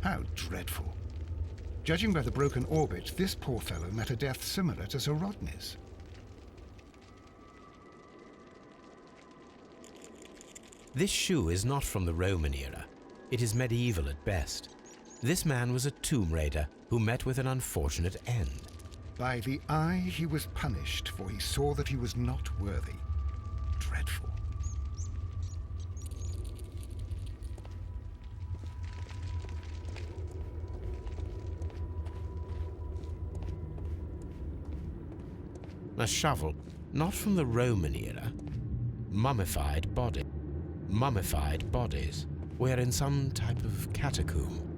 How dreadful. Judging by the broken orbit, this poor fellow met a death similar to Sir Rodney's. This shoe is not from the Roman era. It is medieval at best. This man was a tomb raider who met with an unfortunate end. By the eye he was punished, for he saw that he was not worthy. Dreadful. A shovel, not from the Roman era. Mummified body. Mummified bodies were in some type of catacomb.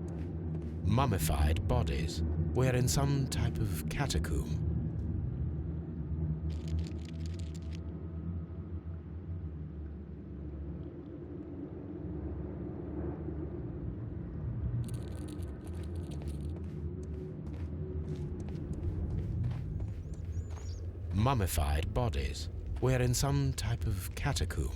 Mummified bodies were in some type of catacomb. Mummified bodies were in some type of catacomb.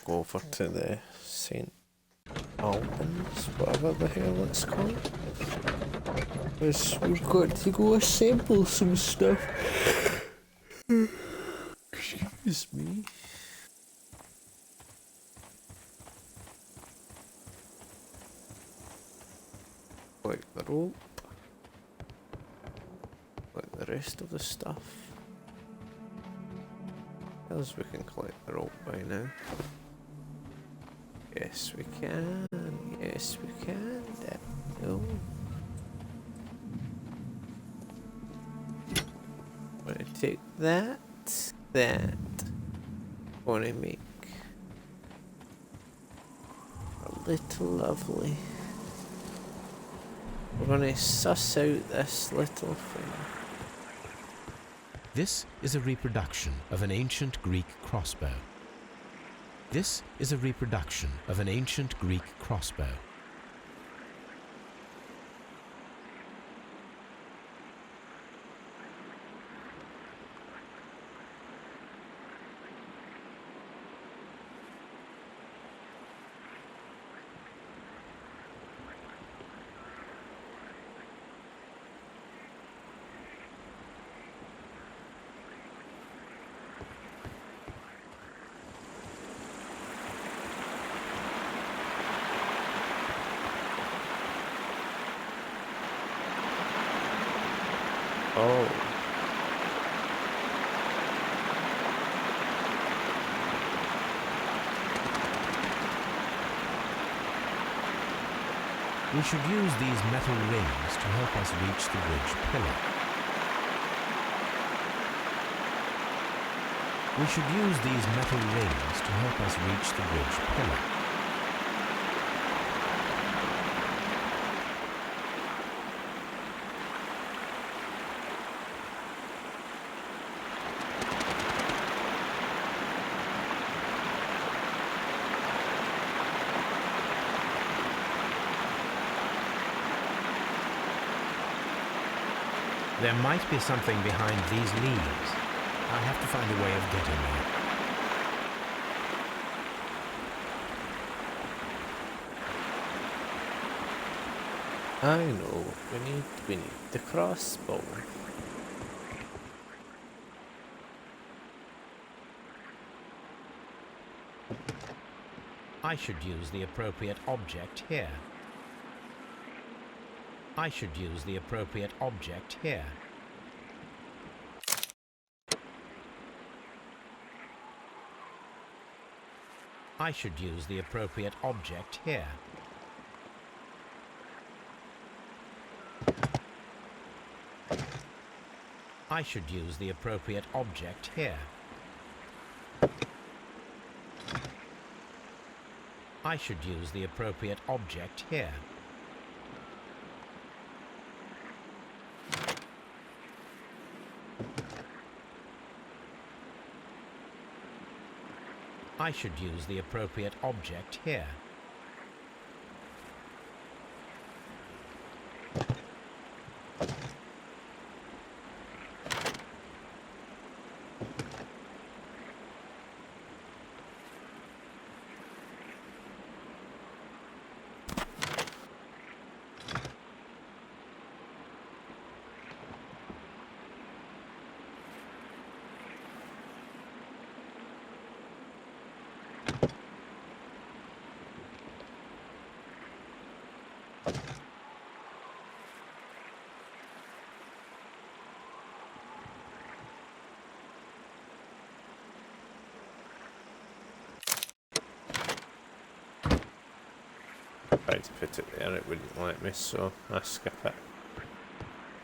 Go over to the St. Albans, whatever the hell it's called. Because we've got to go assemble some stuff. Excuse me. Like the rope. Like the rest of the stuff. Else we can collect the rope by now. Yes, we can. Yes, we can. There we go. I'm gonna take that. Gonna make a little lovely. We're gonna suss out this little thing. This is a reproduction of an ancient Greek crossbow. This is a reproduction of an ancient Greek crossbow. Oh. We should use these metal rings to help us reach the ridge pillar. We should use these metal rings to help us reach the ridge pillar. There might be something behind these leaves. I have to find a way of getting there. I know. We need the crossbow. I should use the appropriate object here. I should use the appropriate object here. I should use the appropriate object here. I should use the appropriate object here. I should use the appropriate object here. I should use the appropriate object here. Tried to put it there, it wouldn't let me, so I skip it.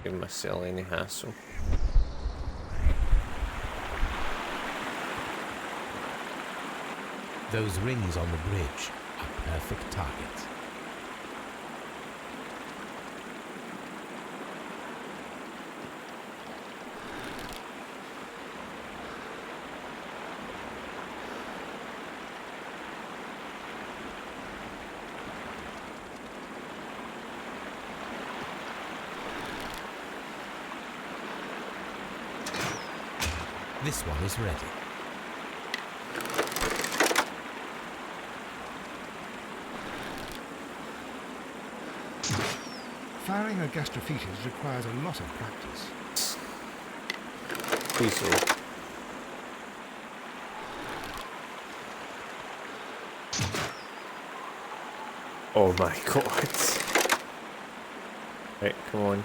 Give myself any hassle. Those rings on the bridge are perfect targets. This one is ready. Firing a gastrophetes requires a lot of practice. Please do. Oh my god. Right, come on.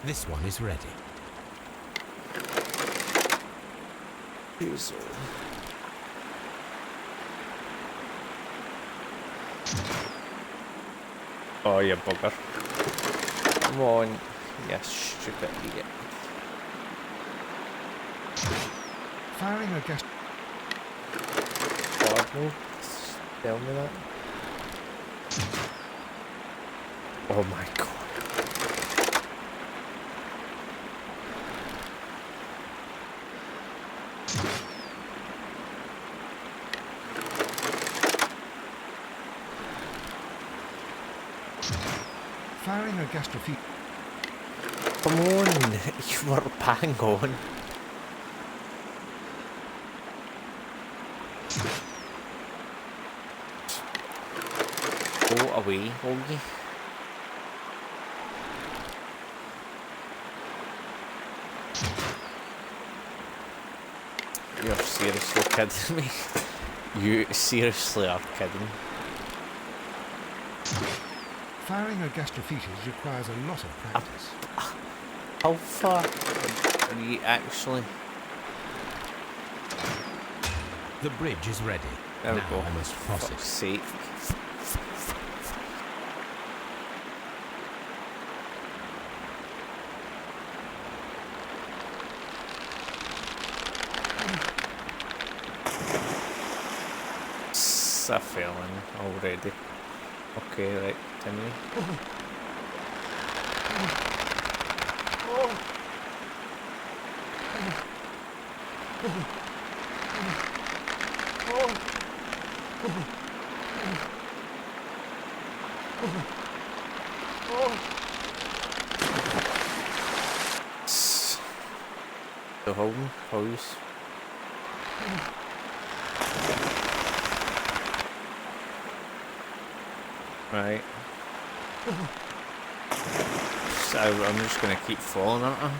This one is ready. Please. Oh, you bugger. Come on. You stupid idiot. Firing a gas... God, no. Tell me that. Oh my god. Firing a gastrophetes... Come on, you were bang on. Go away, will you? You're seriously kidding me? You seriously are kidding. Firing a gastrophetes requires a lot of practice. How far are you actually? The bridge is ready. There we Now go. I must cross Fuck's it. sake. I fell in already. Okay, right, continue. So Holmes, please. Right. So I'm just gonna keep falling at her.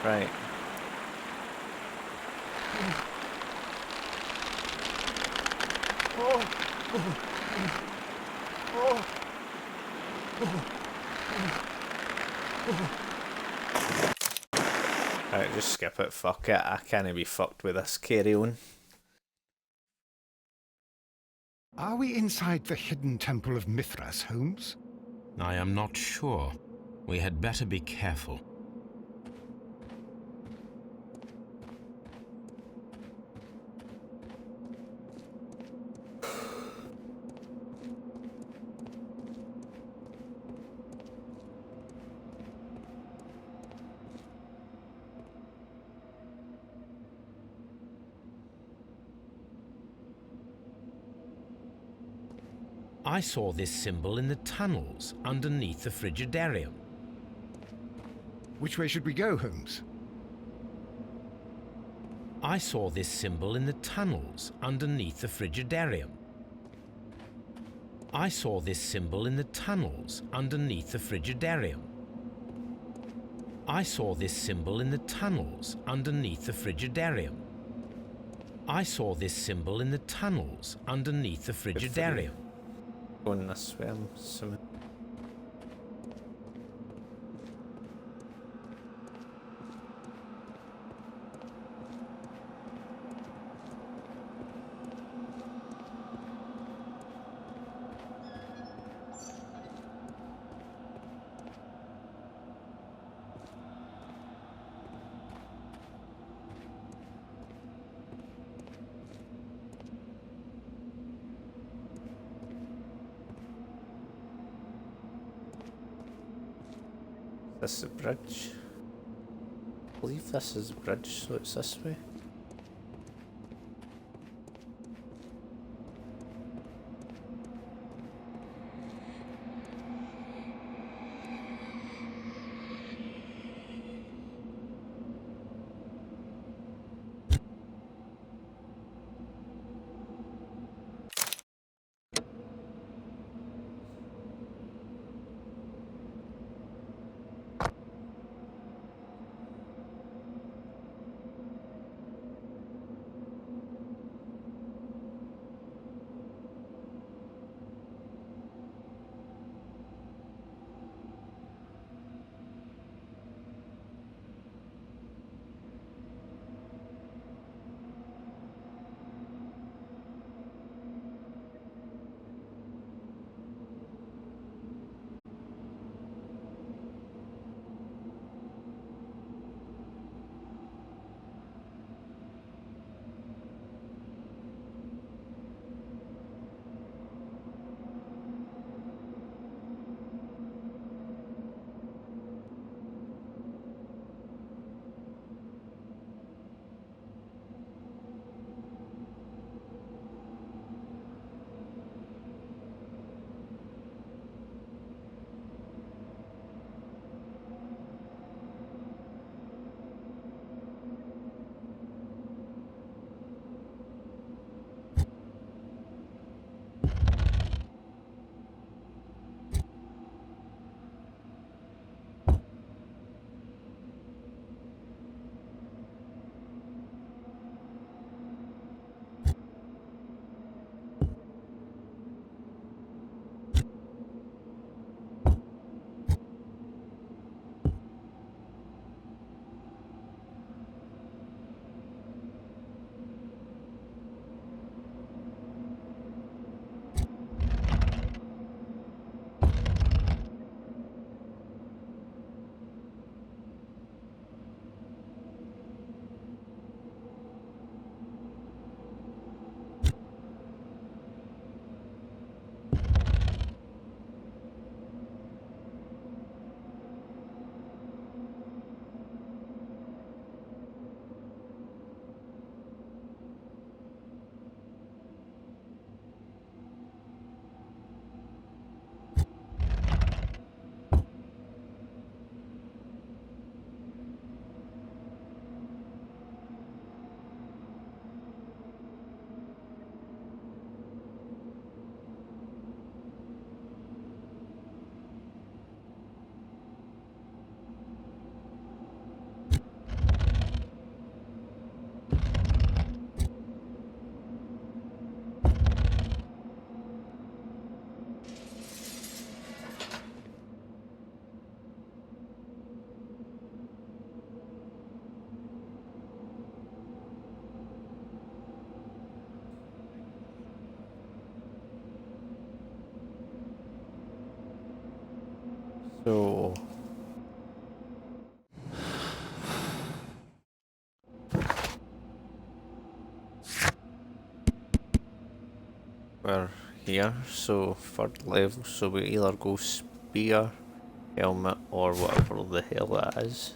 Right. Right, just skip it, fuck it, I can't be fucked with this, carry on. Are we inside the hidden temple of Mithras, Holmes? I am not sure. We had better be careful. I saw this symbol in the tunnels underneath the Frigidarium. Which way should we go, Holmes? I saw this symbol in the tunnels underneath the Frigidarium. I saw this symbol in the tunnels underneath the Frigidarium. I saw this symbol in the tunnels underneath the Frigidarium. I saw this symbol in the tunnels underneath the Frigidarium. Going this way, I'm assuming. This is a bridge. I believe this is a bridge, so it's this way. So we're here, so third level, so we either go spear, helmet, or whatever the hell that is.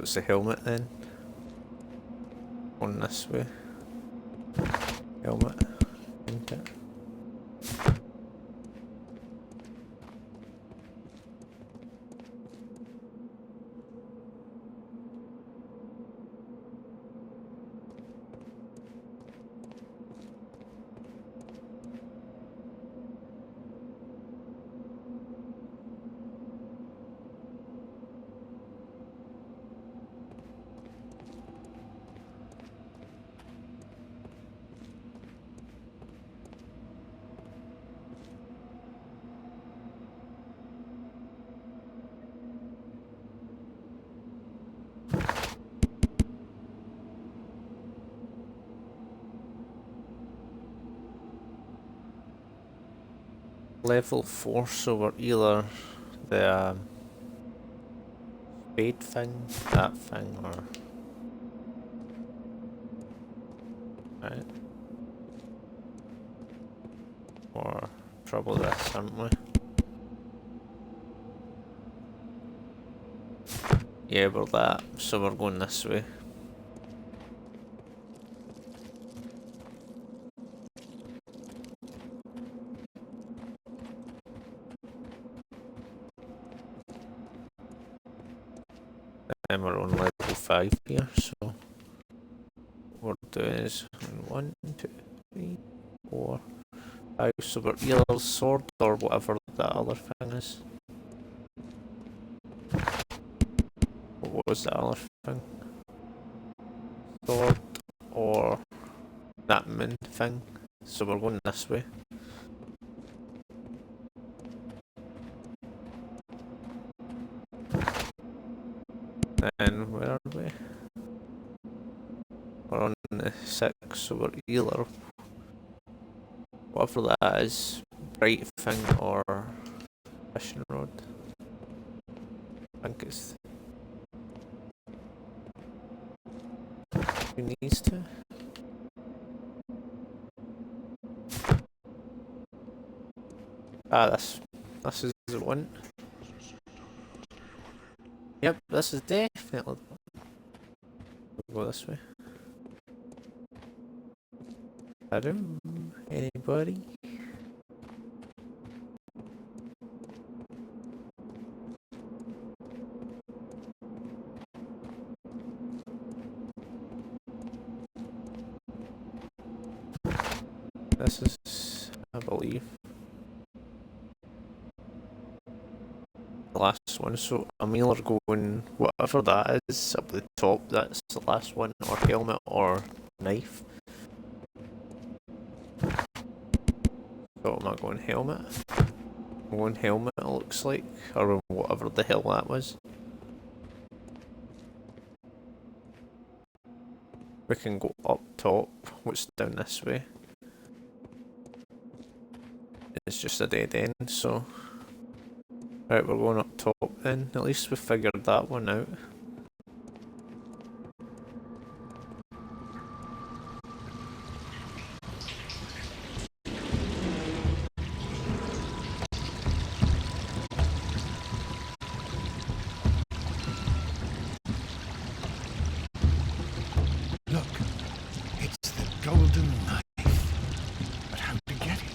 What's the helmet then? On this way. Helmet. Isn't it? Level 4, so we're either the spade thing, that thing, or... Right. Or probably this, aren't we? Yeah, we're that, so we're going this way. And we're on level 5 here, so what we're doing is 1, 2, 3, 4, 5, so we're either sword or whatever that other thing is. What was the other thing? Sword or that moon thing, so we're going this way. And where are we? We're on the 6, so we're either whatever that is, bright thing or fishing rod. I think it's between these two. Ah, this is the one. Yep, this is definitely. We'll go this way. Hello, anybody? This is, I believe, the last one, so I'm either going whatever that is up the top, that's the last one, or helmet or knife. So am I going helmet? I'm going helmet, it looks like, or whatever the hell that was. We can go up top, what's down this way? It's just a dead end, so... Right, we're going up top then. At least we figured that one out. Look, it's the golden knife. But how to get it?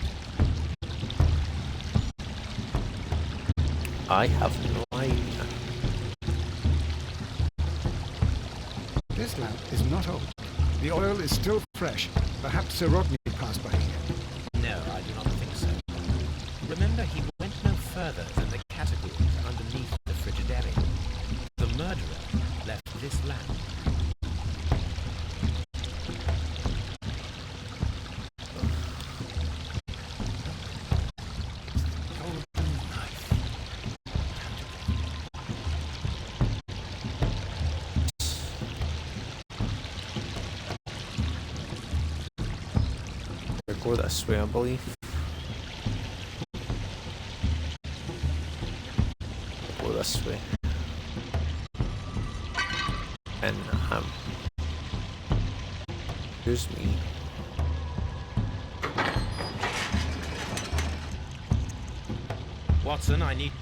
I have no idea. This lamp is not old. The oil is still fresh. Perhaps Sir Rodney passed by here. No, I do not think so. Remember, he went no further than the catacombs underneath the Frigidarium. The murderer left this lamp. Golden knife. We go this way, I believe. Go this way. And excuse me. Watson, I need...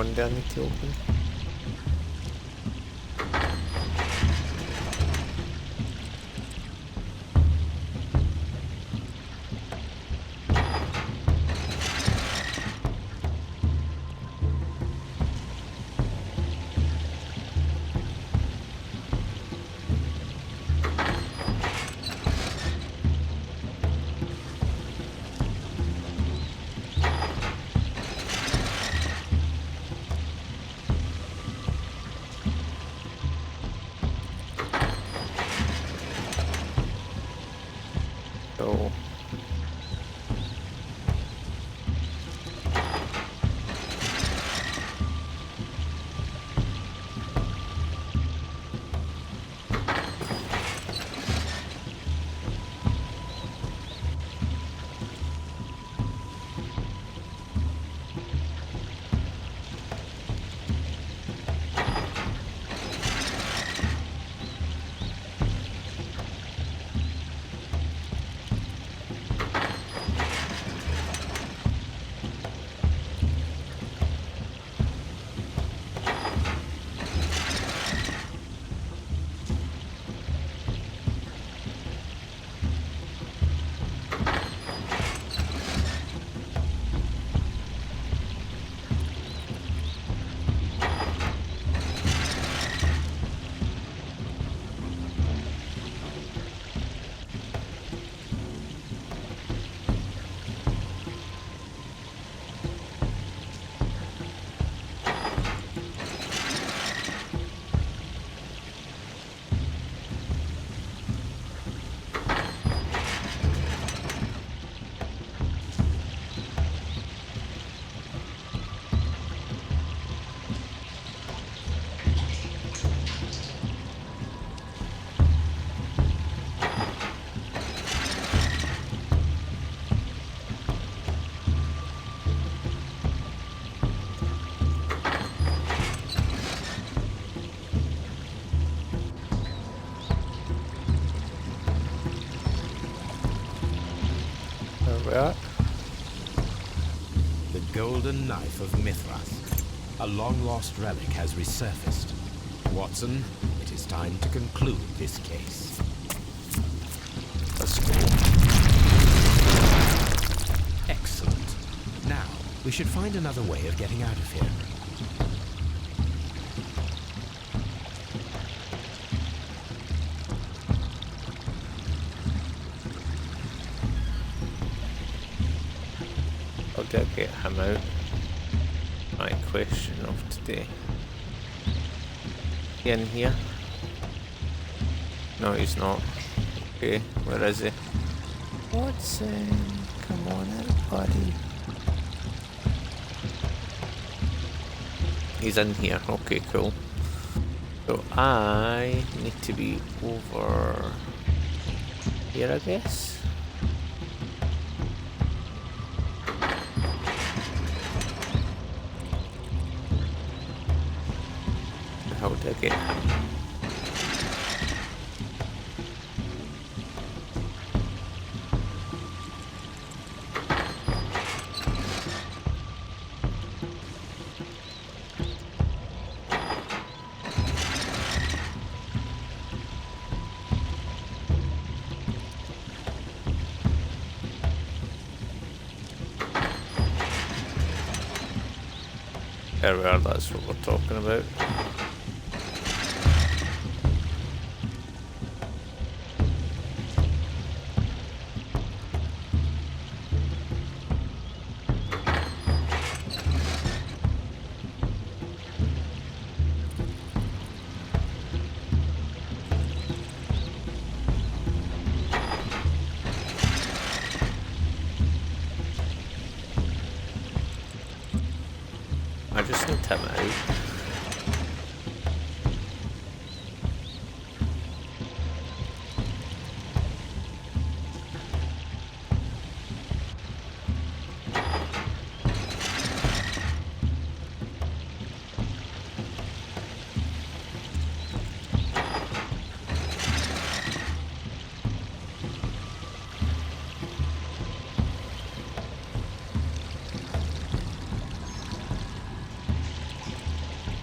one do I need to open? So there we are. The golden knife of Mithras. A long-lost relic has resurfaced. Watson, it is time to conclude this case. Let's go. Excellent. Now, we should find another way of getting out of here. How do I get him out? My question of today. In here? No, he's not. Okay, where is he? Watson, come on out, buddy. He's in here. Okay, cool. So I need to be over here, I guess. How do I get him? There we are, that's what we're talking about. I just need him out.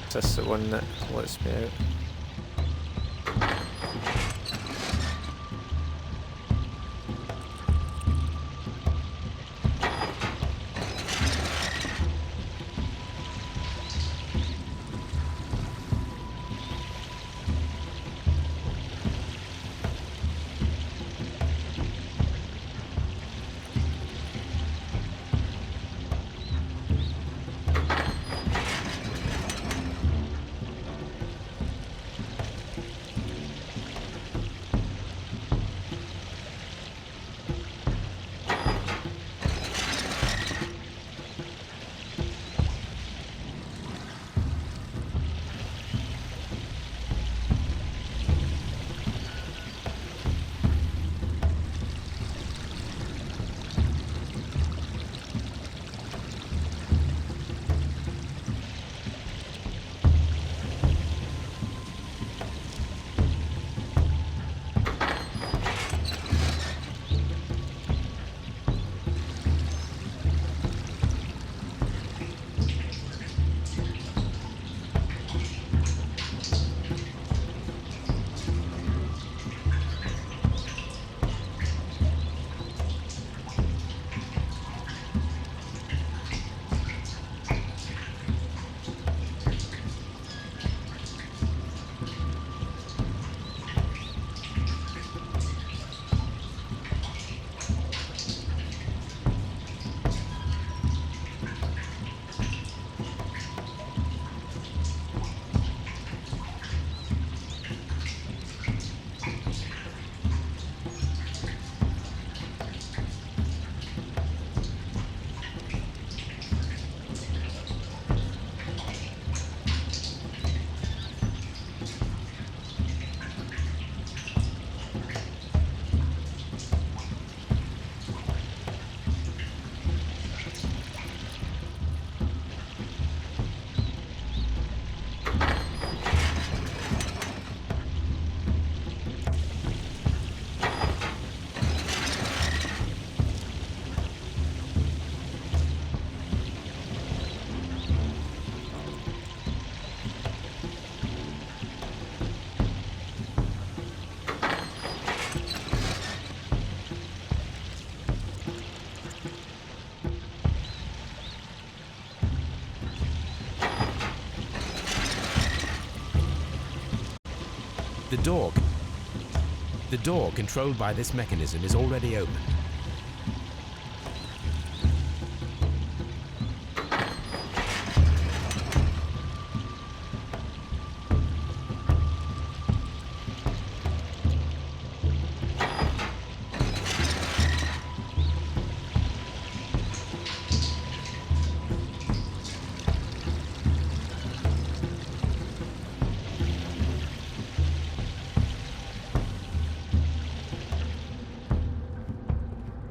Is this the one that lets me out? The door controlled by this mechanism is already open.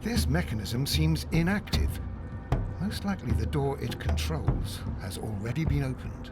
This mechanism seems inactive. Most likely the door it controls has already been opened.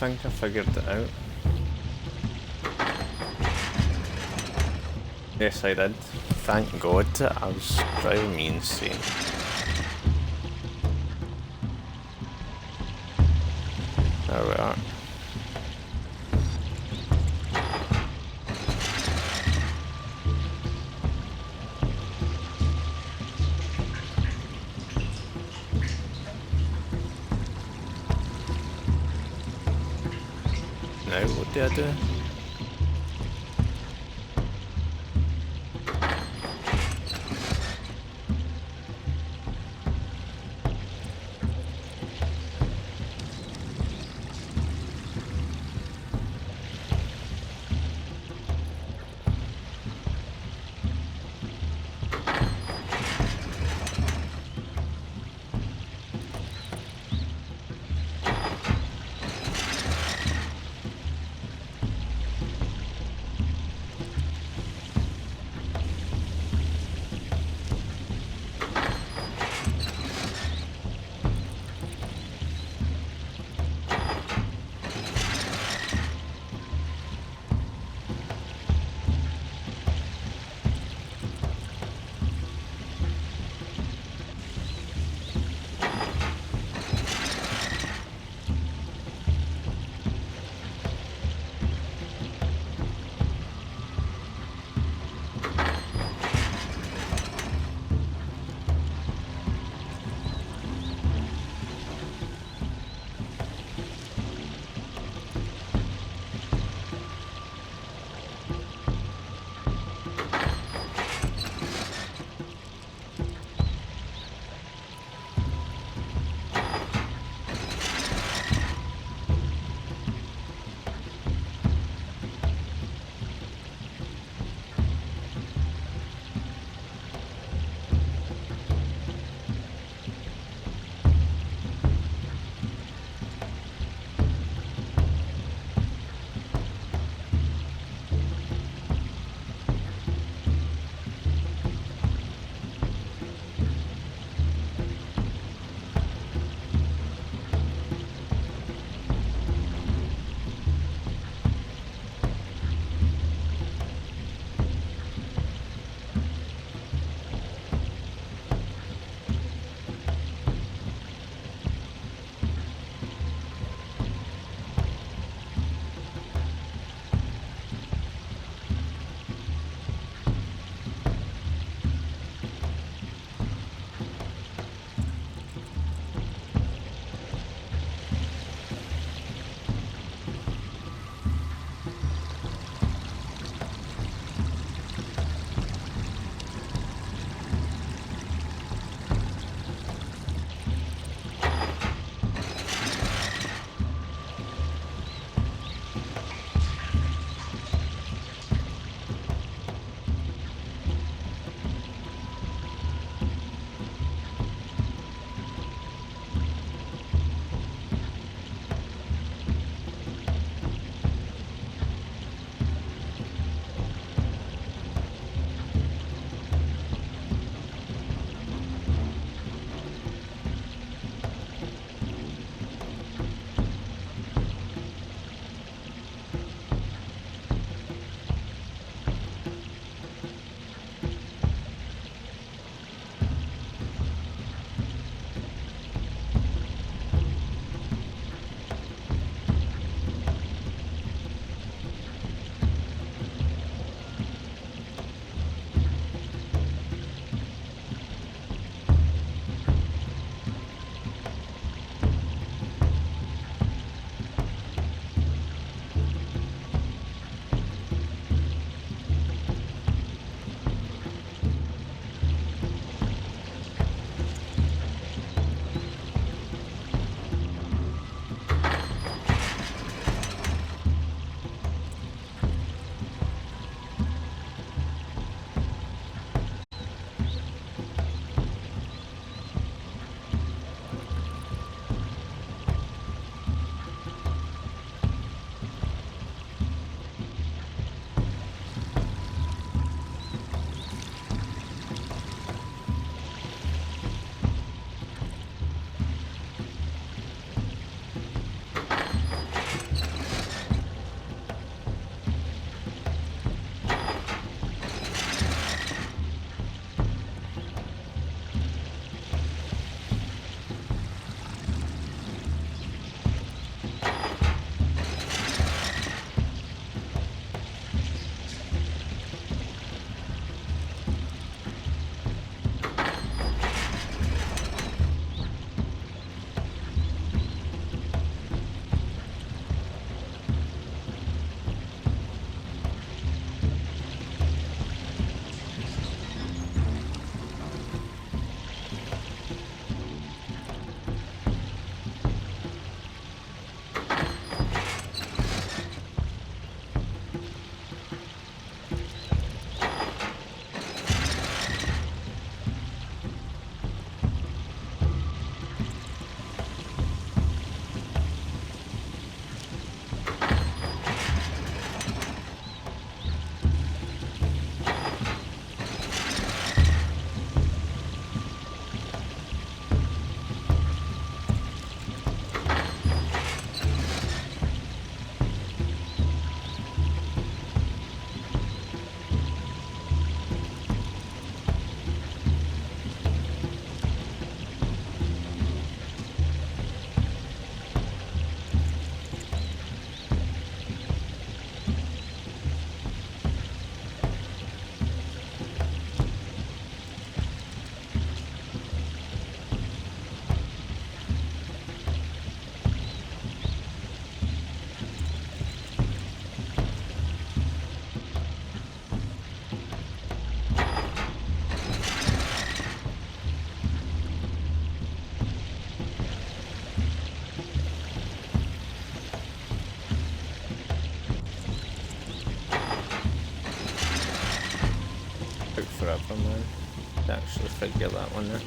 think I figured it out. Yes, I did. Thank God, I was driving me insane. There we are. Now, what do I do? forever, man, to actually figure that one out.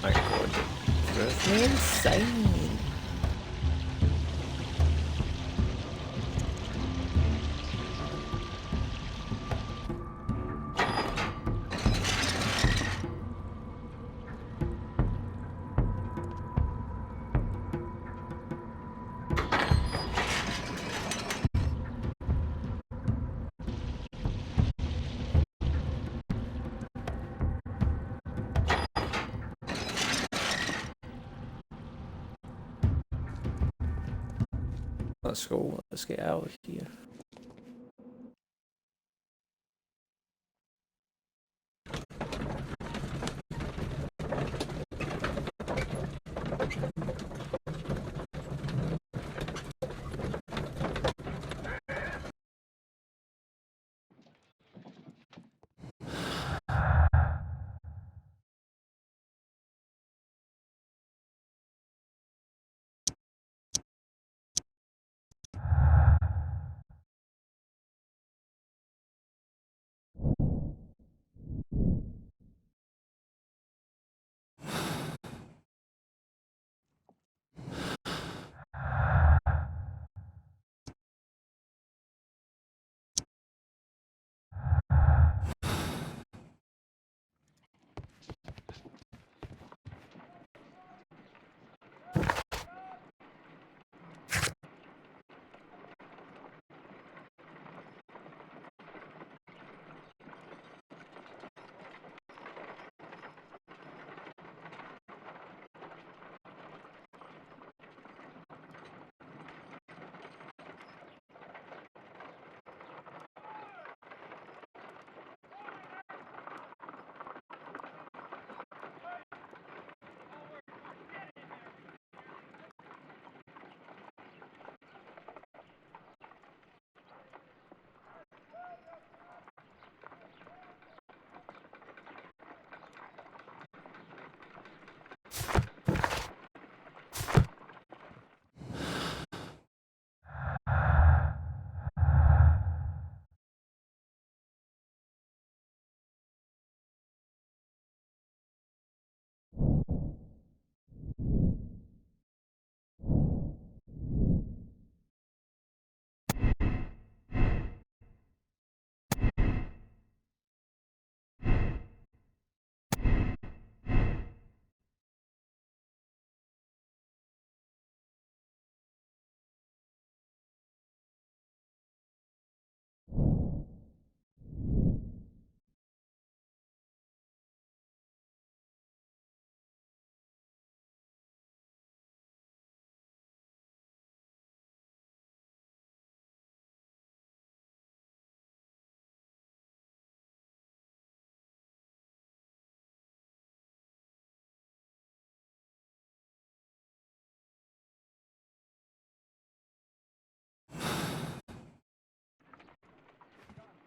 My god, it drove me insane. Let's go, let's get out of here.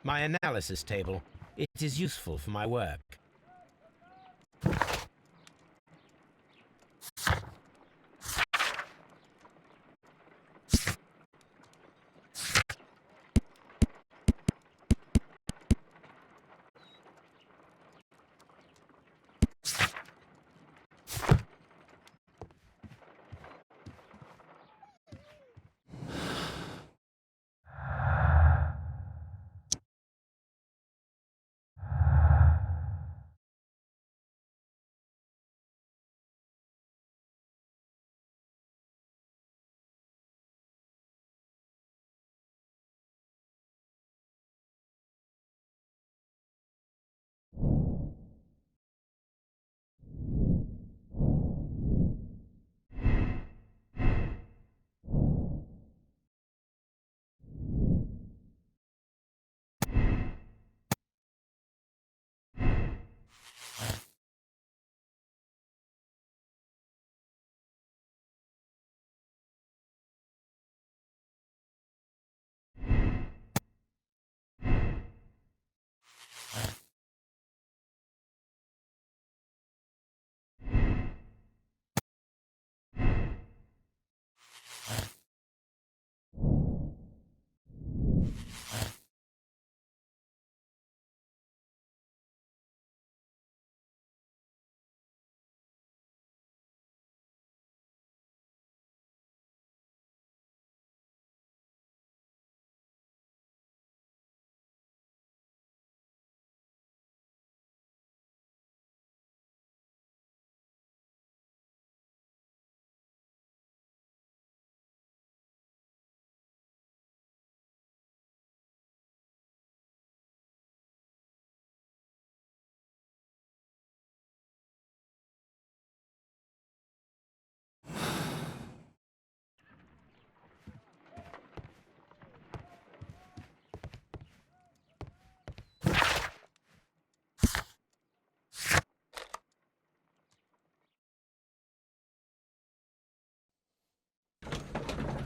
My analysis table. It is useful for my work.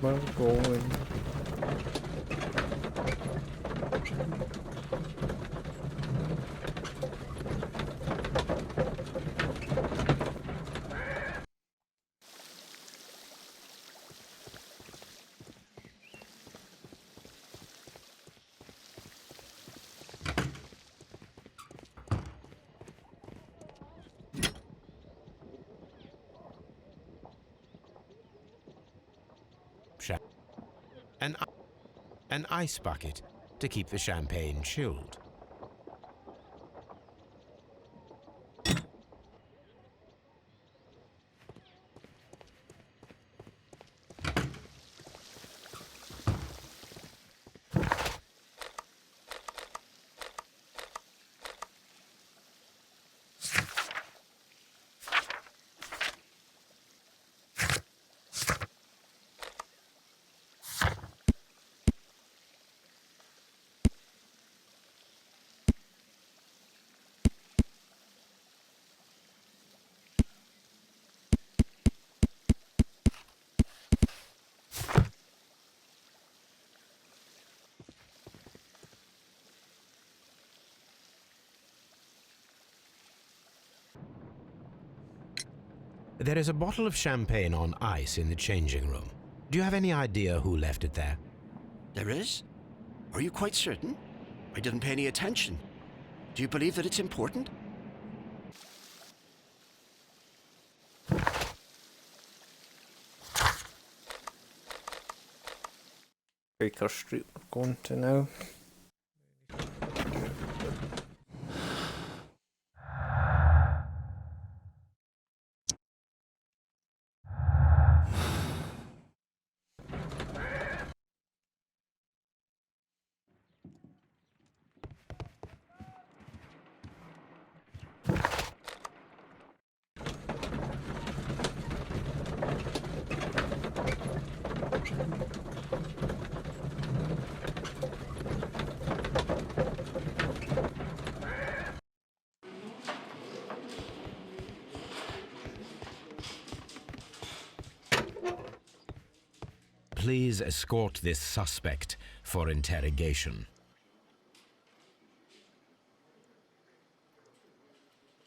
we're going. An ice bucket to keep the champagne chilled. There is a bottle of champagne on ice in the changing room. Do you have any idea who left it there? There is? Are you quite certain? I didn't pay any attention. Do you believe that it's important? Baker Street we're going to now. Please escort this suspect for interrogation.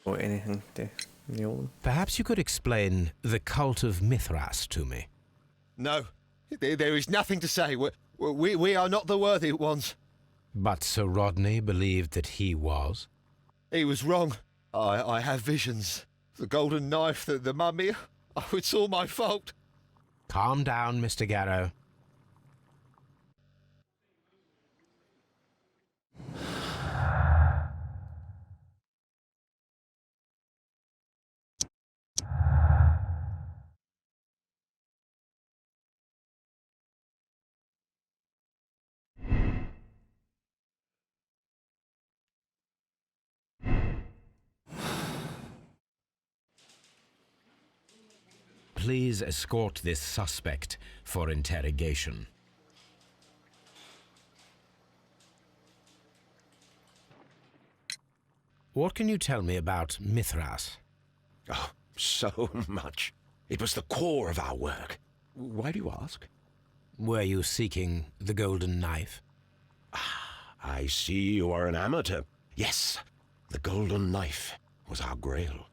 Or anything to nail them. Perhaps you could explain the cult of Mithras to me. No, there is nothing to say. We are not the worthy ones. But Sir Rodney believed that he was. He was wrong. I have visions. The golden knife, the mummy. Oh, it's all my fault. Calm down, Mr. Garrow. Please escort this suspect for interrogation. What can you tell me about Mithras? Oh, so much. It was the core of our work. Why do you ask? Were you seeking the golden knife? I see you are an amateur. Yes, the golden knife was our grail.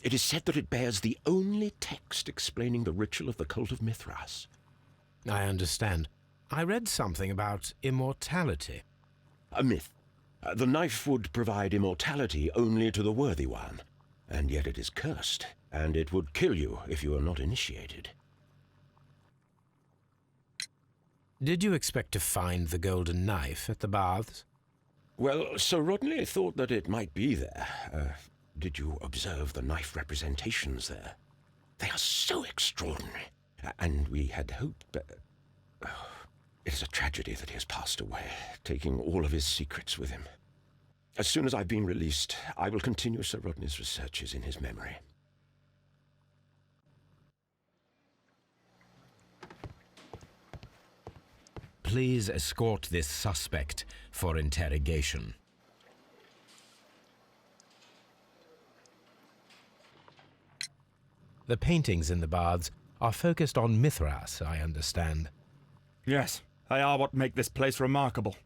It is said that it bears the only text explaining the ritual of the cult of Mithras. I understand. I read something about immortality. A myth. The knife would provide immortality only to the worthy one, and yet it is cursed, and it would kill you if you are not initiated. Did you expect to find the golden knife at the baths? Well, Sir Rodney thought that it might be there. Did you observe the knife representations there? They are so extraordinary, and we had hoped, but it is a tragedy that he has passed away, taking all of his secrets with him. As soon as I've been released, I will continue Sir Rodney's researches in his memory. Please escort this suspect for interrogation. The paintings in the baths are focused on Mithras, I understand. Yes, they are what make this place remarkable.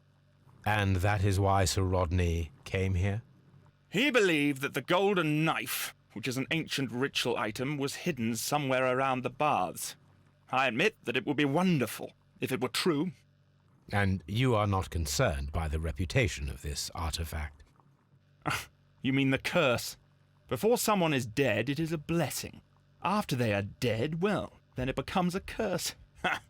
And that is why Sir Rodney came here? He believed that the golden knife, which is an ancient ritual item, was hidden somewhere around the baths. I admit that it would be wonderful if it were true. And you are not concerned by the reputation of this artifact? You mean the curse? Before someone is dead, it is a blessing. After they are dead, well, then it becomes a curse. Ha!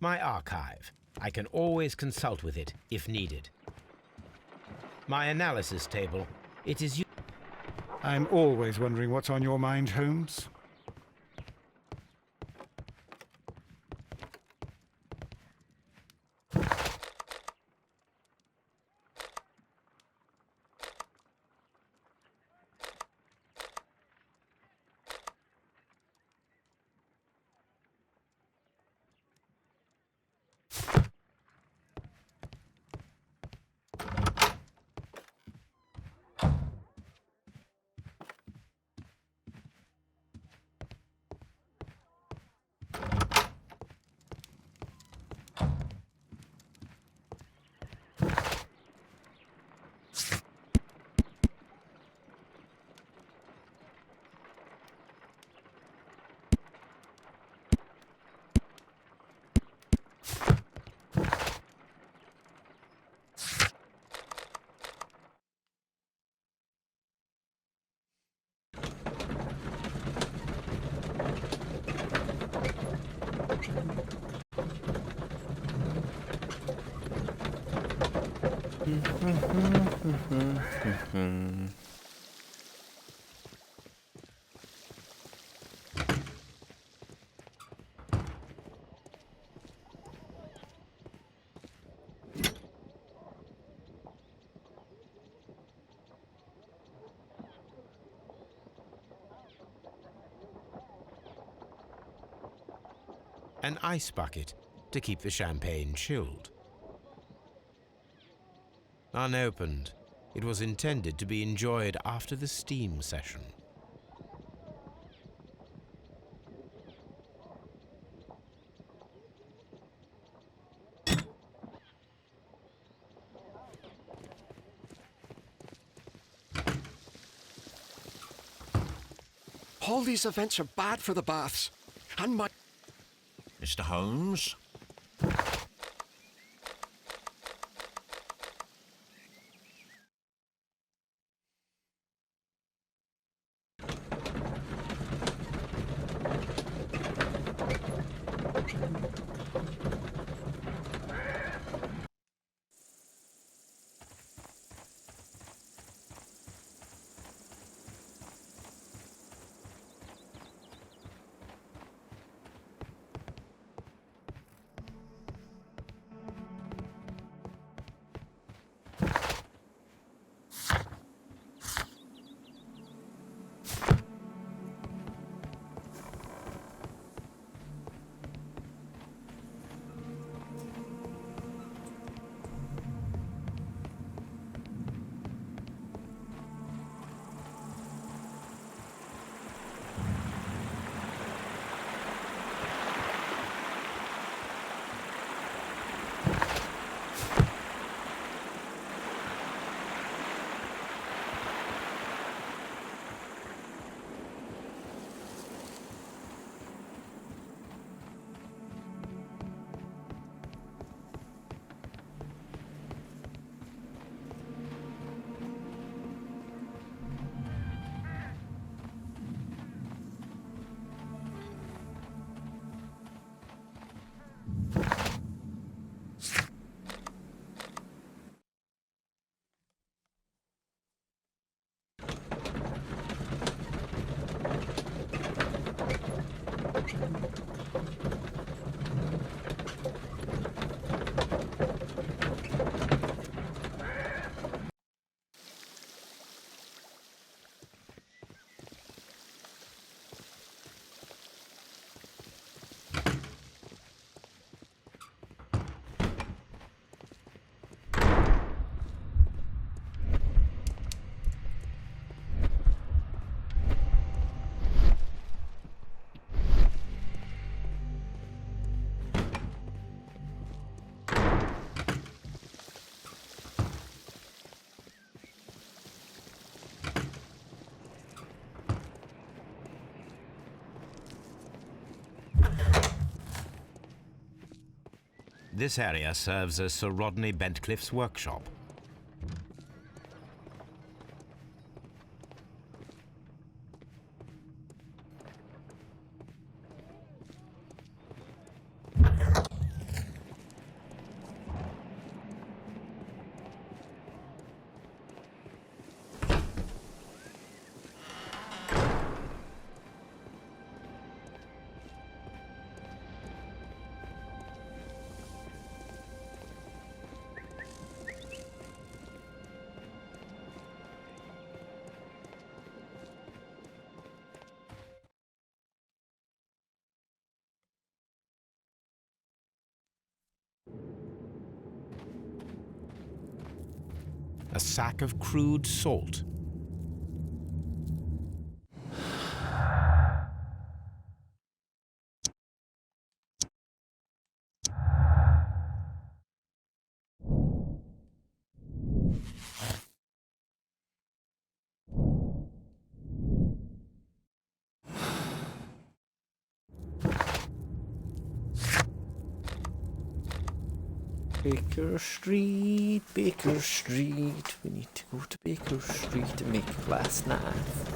My archive. I can always consult with it, if needed. My analysis table. It is I'm always wondering what's on your mind, Holmes. An ice bucket to keep the champagne chilled. Unopened, it was intended to be enjoyed after the steam session. All these events are bad for the baths. And my... Mr. Holmes? This area serves as Sir Rodney Bentcliffe's workshop. A sack of crude salt. Baker Street, Baker Street. We need to go to Baker Street and make a glass knife.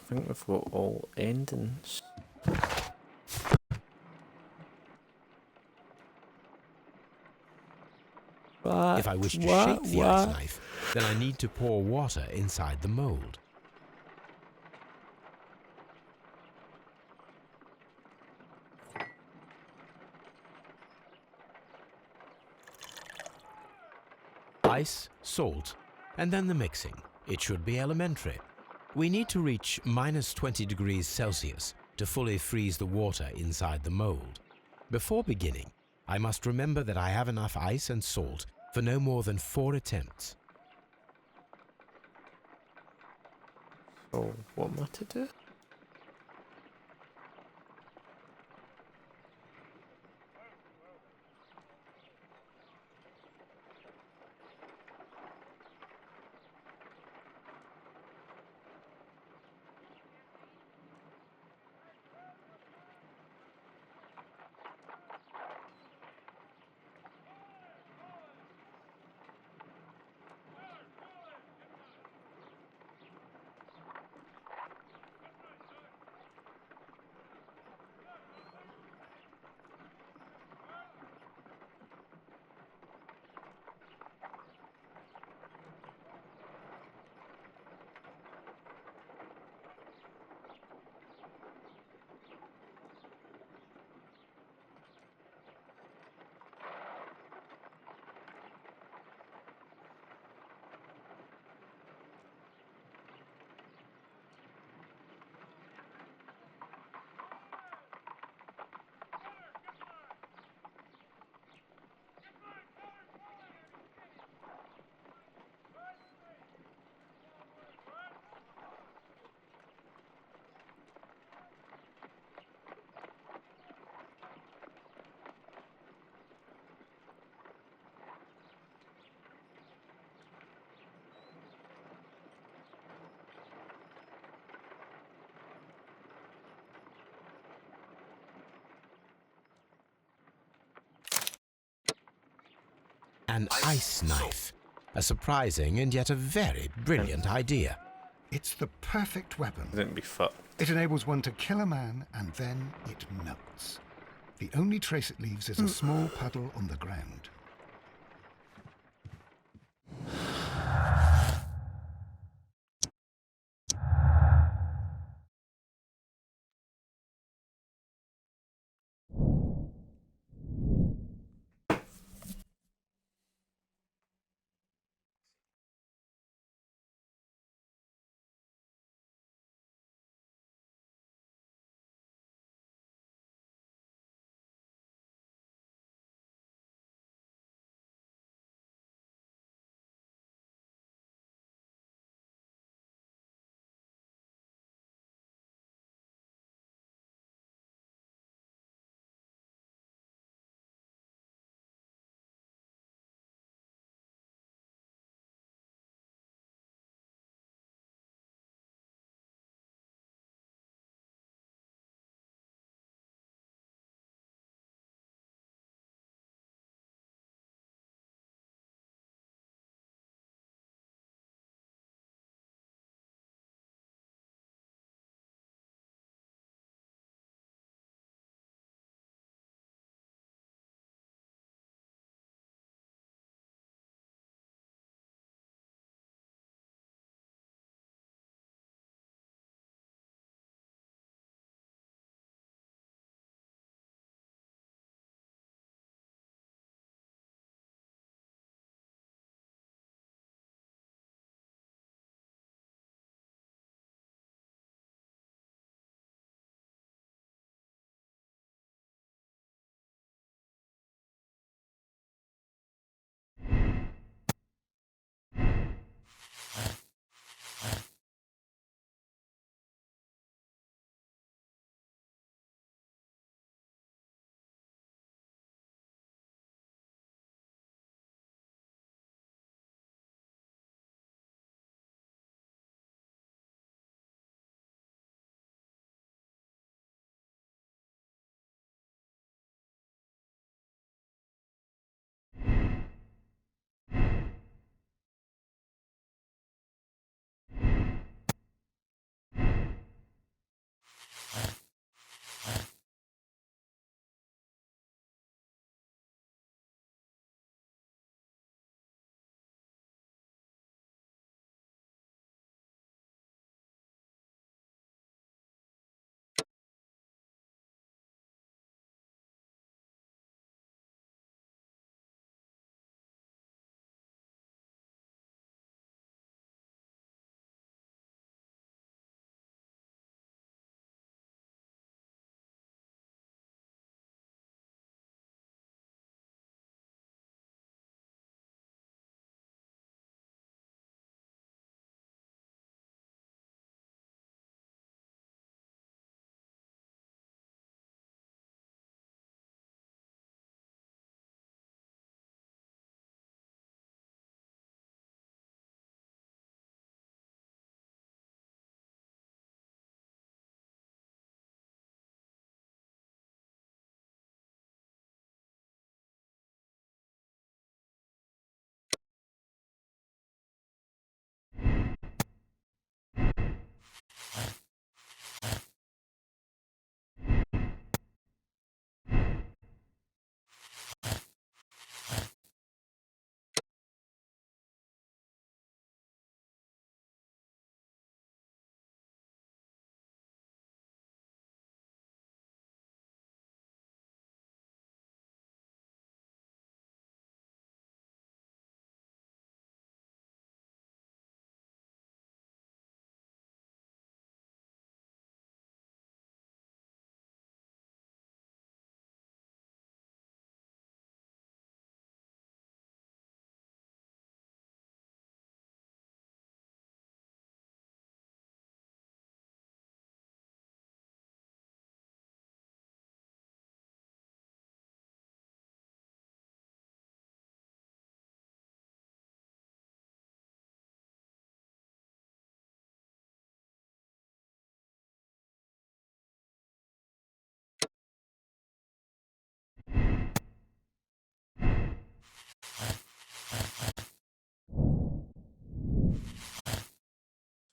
think we've got all endings. What? If I wish to shape the ice knife, then I need to pour water inside the mold. Ice, salt, and then the mixing. It should be elementary. We need to reach -20 degrees Celsius to fully freeze the water inside the mold. Before beginning, I must remember that I have enough ice and salt for no more than 4 attempts. So, what am I to do? An ice knife. A surprising and yet a very brilliant idea. It's the perfect weapon. Didn't be fucked. It enables one to kill a man and then it melts. The only trace it leaves is a small puddle on the ground.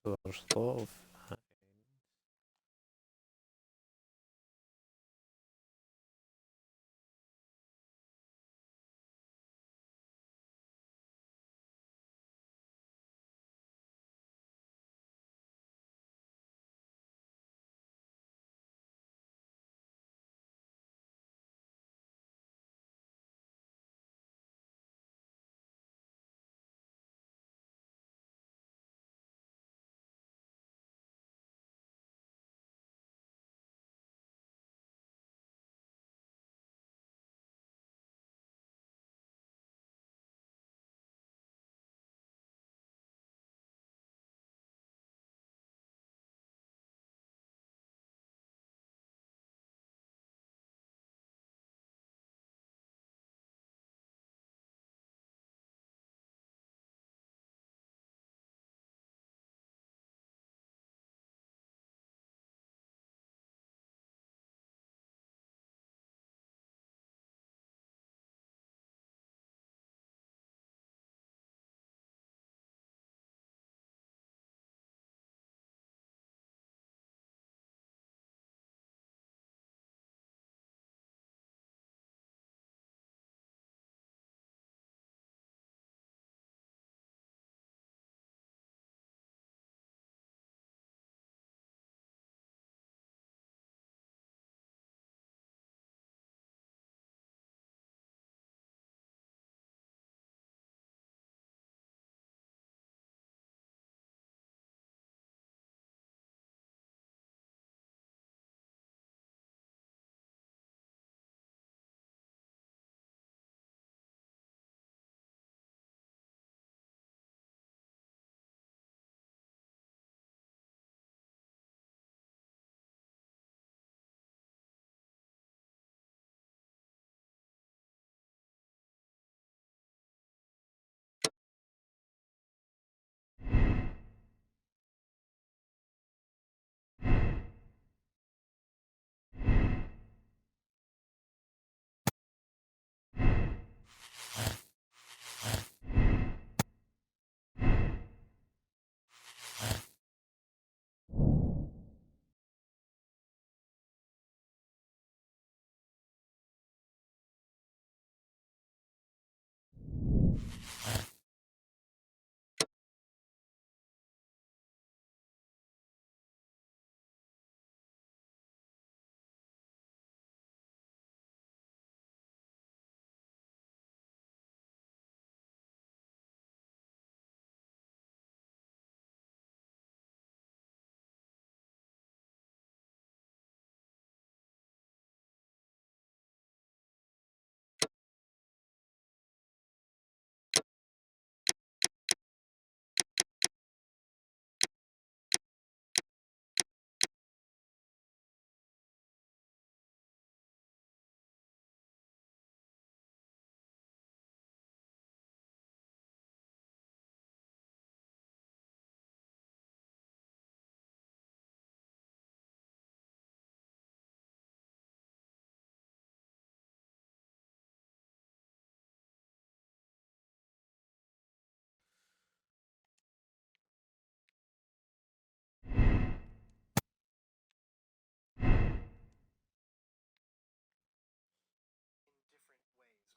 So there's a lot of.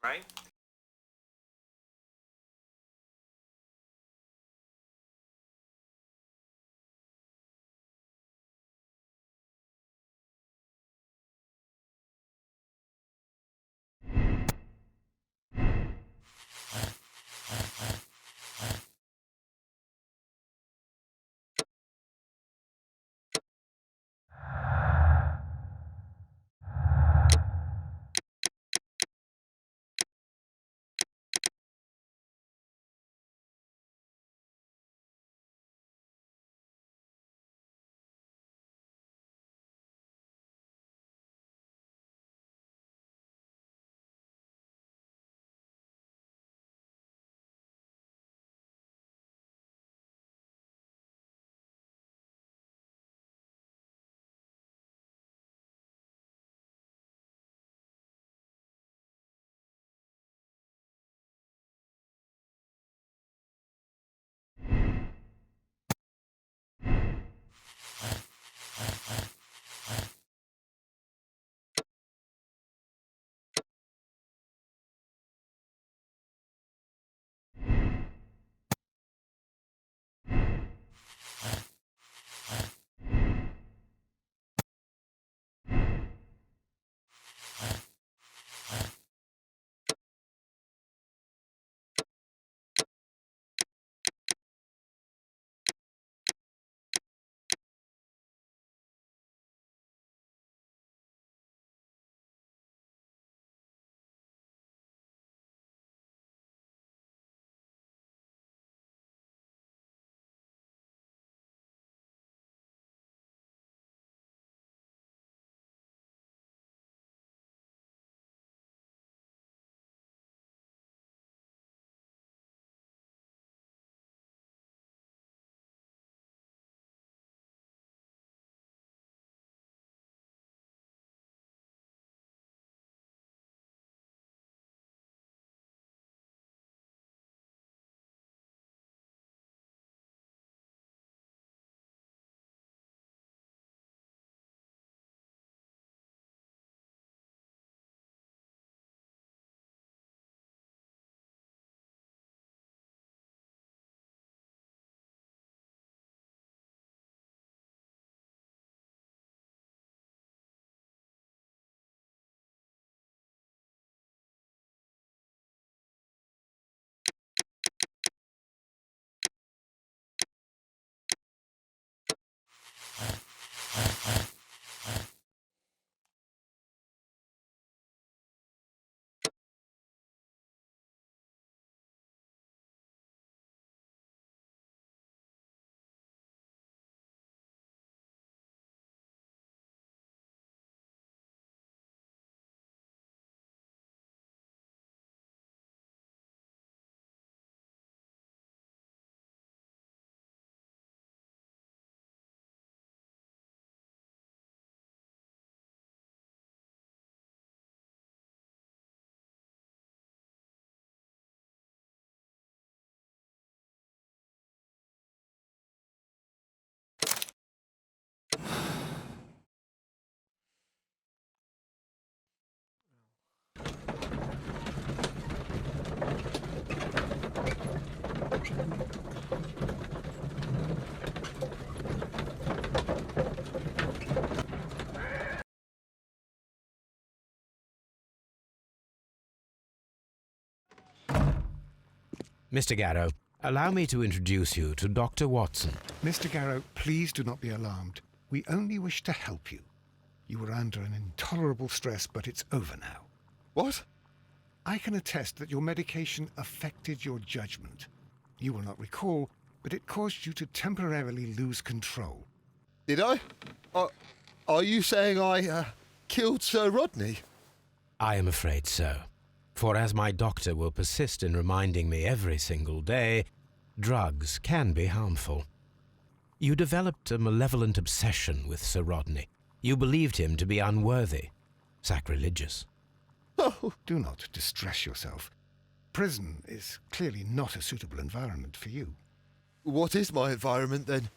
Right? Mr. Garrow, allow me to introduce you to Dr. Watson. Mr. Garrow, please do not be alarmed. We only wish to help you. You were under an intolerable stress, but it's over now. What? I can attest that your medication affected your judgment. You will not recall, but it caused you to temporarily lose control. Did I? Are you saying I killed Sir Rodney? I am afraid so. For as my doctor will persist in reminding me every single day, drugs can be harmful. You developed a malevolent obsession with Sir Rodney. You believed him to be unworthy, sacrilegious. Oh, do not distress yourself. Prison is clearly not a suitable environment for you. What is my environment then?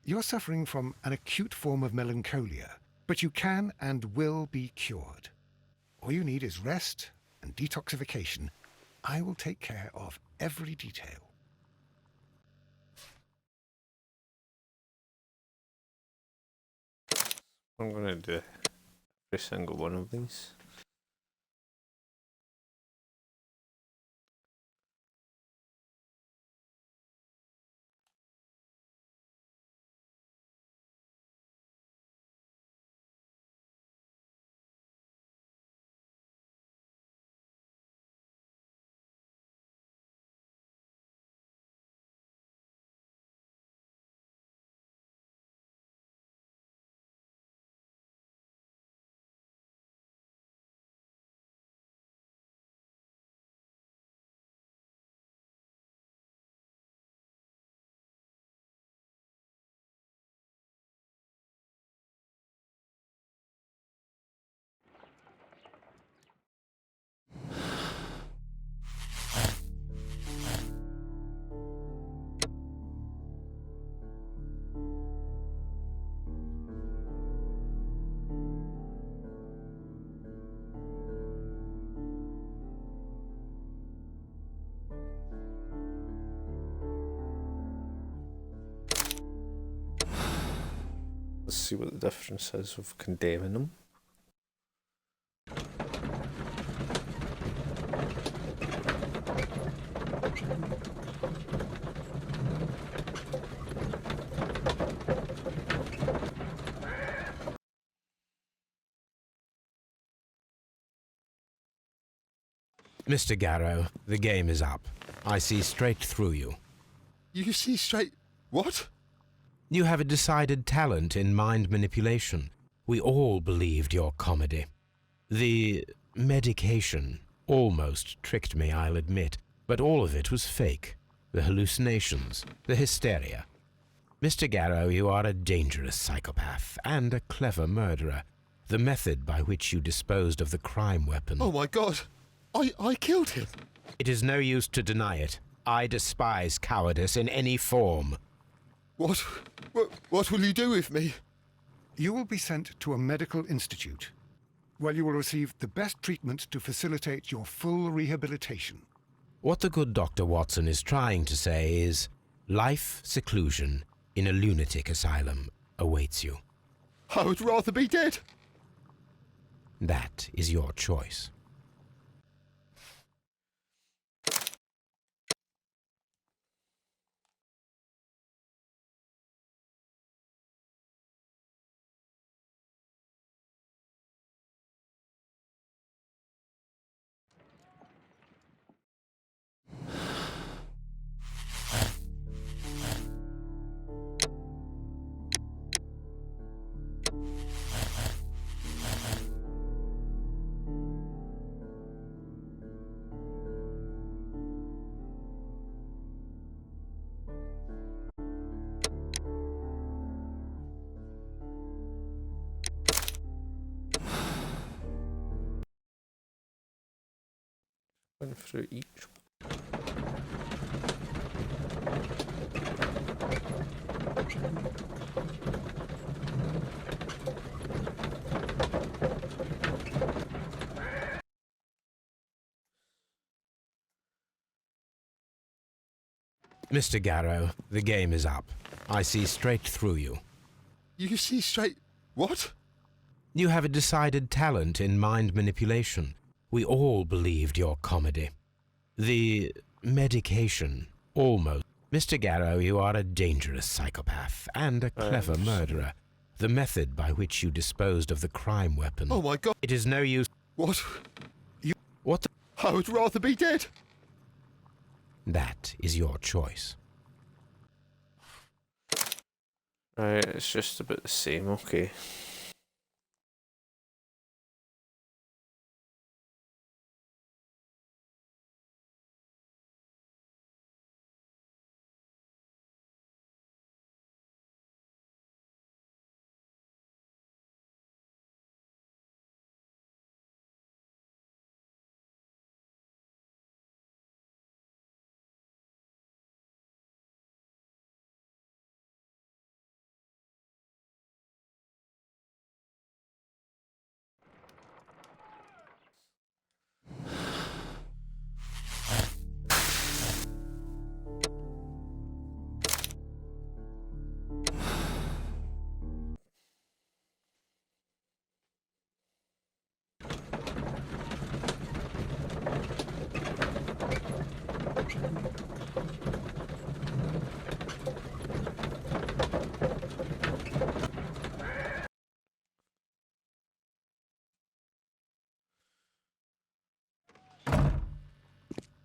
You're suffering from an acute form of melancholia, but you can and will be cured. All you need is rest and detoxification. I will take care of every detail. I'm going to do every single one of these. Let's see what the difference is of condemning them. Mr. Garrow, the game is up. I see straight through you. You see straight... What? You have a decided talent in mind manipulation. We all believed your comedy. The medication almost tricked me, I'll admit, but all of it was fake. The hallucinations, the hysteria. Mr. Garrow, you are a dangerous psychopath and a clever murderer. The method by which you disposed of the crime weapon... Oh my God! I killed him! It is no use to deny it. I despise cowardice in any form. What will you do with me? You will be sent to a medical institute, where you will receive the best treatment to facilitate your full rehabilitation. What the good Dr. Watson is trying to say is, life seclusion in a lunatic asylum awaits you. I would rather be dead. That is your choice. Went through each. Mr. Garrow, the game is up. I see straight through you. You see straight... What? You have a decided talent in mind manipulation. We all believed your comedy. The Medication. Almost. Mr. Garrow, you are a dangerous psychopath and a clever murderer. The method by which you disposed of the crime weapon. Oh my god. It is no use. What? What? I would rather be dead. That is your choice. Right, it's just about the same, okay.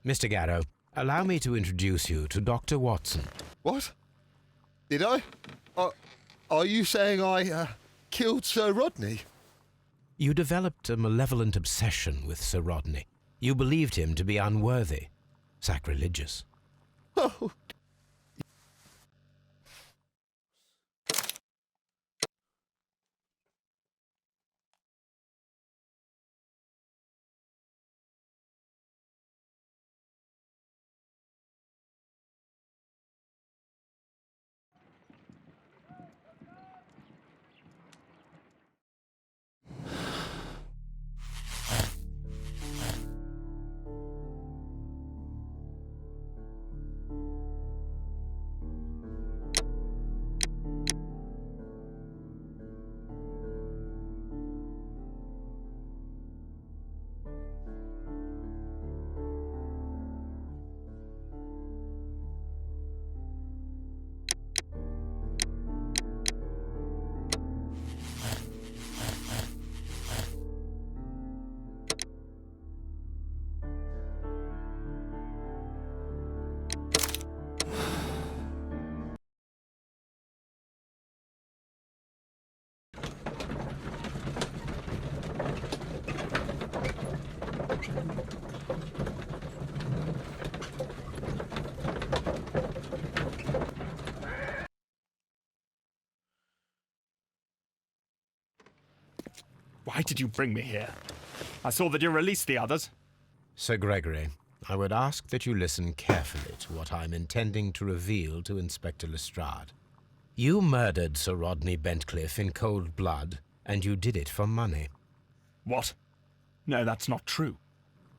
Mr. Garrow, allow me to introduce you to Dr. Watson. What? Did I? Are you saying I killed Sir Rodney? You developed a malevolent obsession with Sir Rodney. You believed him to be unworthy, sacrilegious. Oh, Why did you bring me here? I saw that you released the others. Sir Gregory, I would ask that you listen carefully to what I'm intending to reveal to Inspector Lestrade. You murdered Sir Rodney Bentcliffe in cold blood, and you did it for money. What? No, that's not true.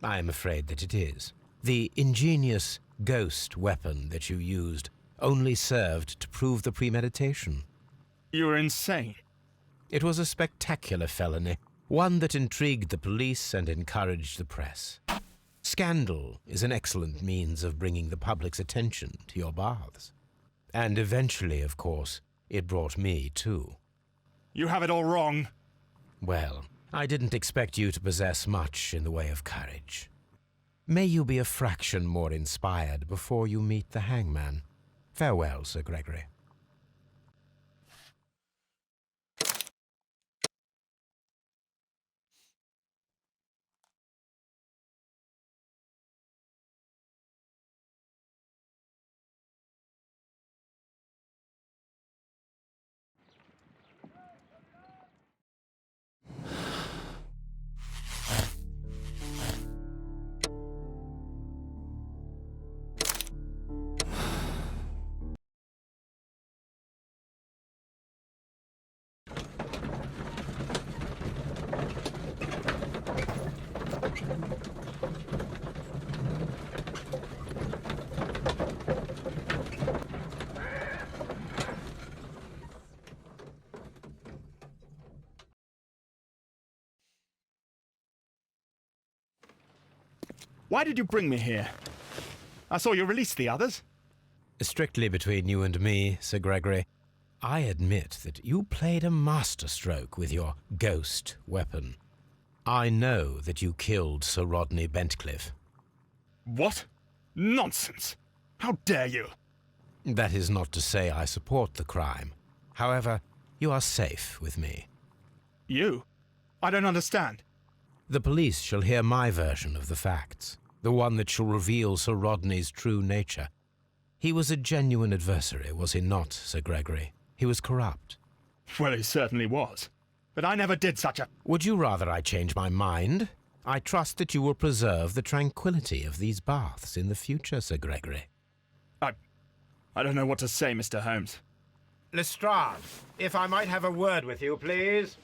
I am afraid that it is. The ingenious ghost weapon that you used only served to prove the premeditation. You're insane. It was a spectacular felony, one that intrigued the police and encouraged the press. Scandal is an excellent means of bringing the public's attention to your baths. And eventually, of course, it brought me too. You have it all wrong. Well, I didn't expect you to possess much in the way of courage. May you be a fraction more inspired before you meet the hangman. Farewell, Sir Gregory. Why did you bring me here? I saw you release the others. Strictly between you and me, Sir Gregory, I admit that you played a masterstroke with your ghost weapon. I know that you killed Sir Rodney Bentcliffe. What? Nonsense! How dare you? That is not to say I support the crime. However, you are safe with me. You? I don't understand. The police shall hear my version of the facts, the one that shall reveal Sir Rodney's true nature. He was a genuine adversary, was he not, Sir Gregory? He was corrupt. Well, he certainly was. But I never did such a... Would you rather I change my mind? I trust that you will preserve the tranquility of these baths in the future, Sir Gregory. I don't know what to say, Mr. Holmes. Lestrade, if I might have a word with you, please.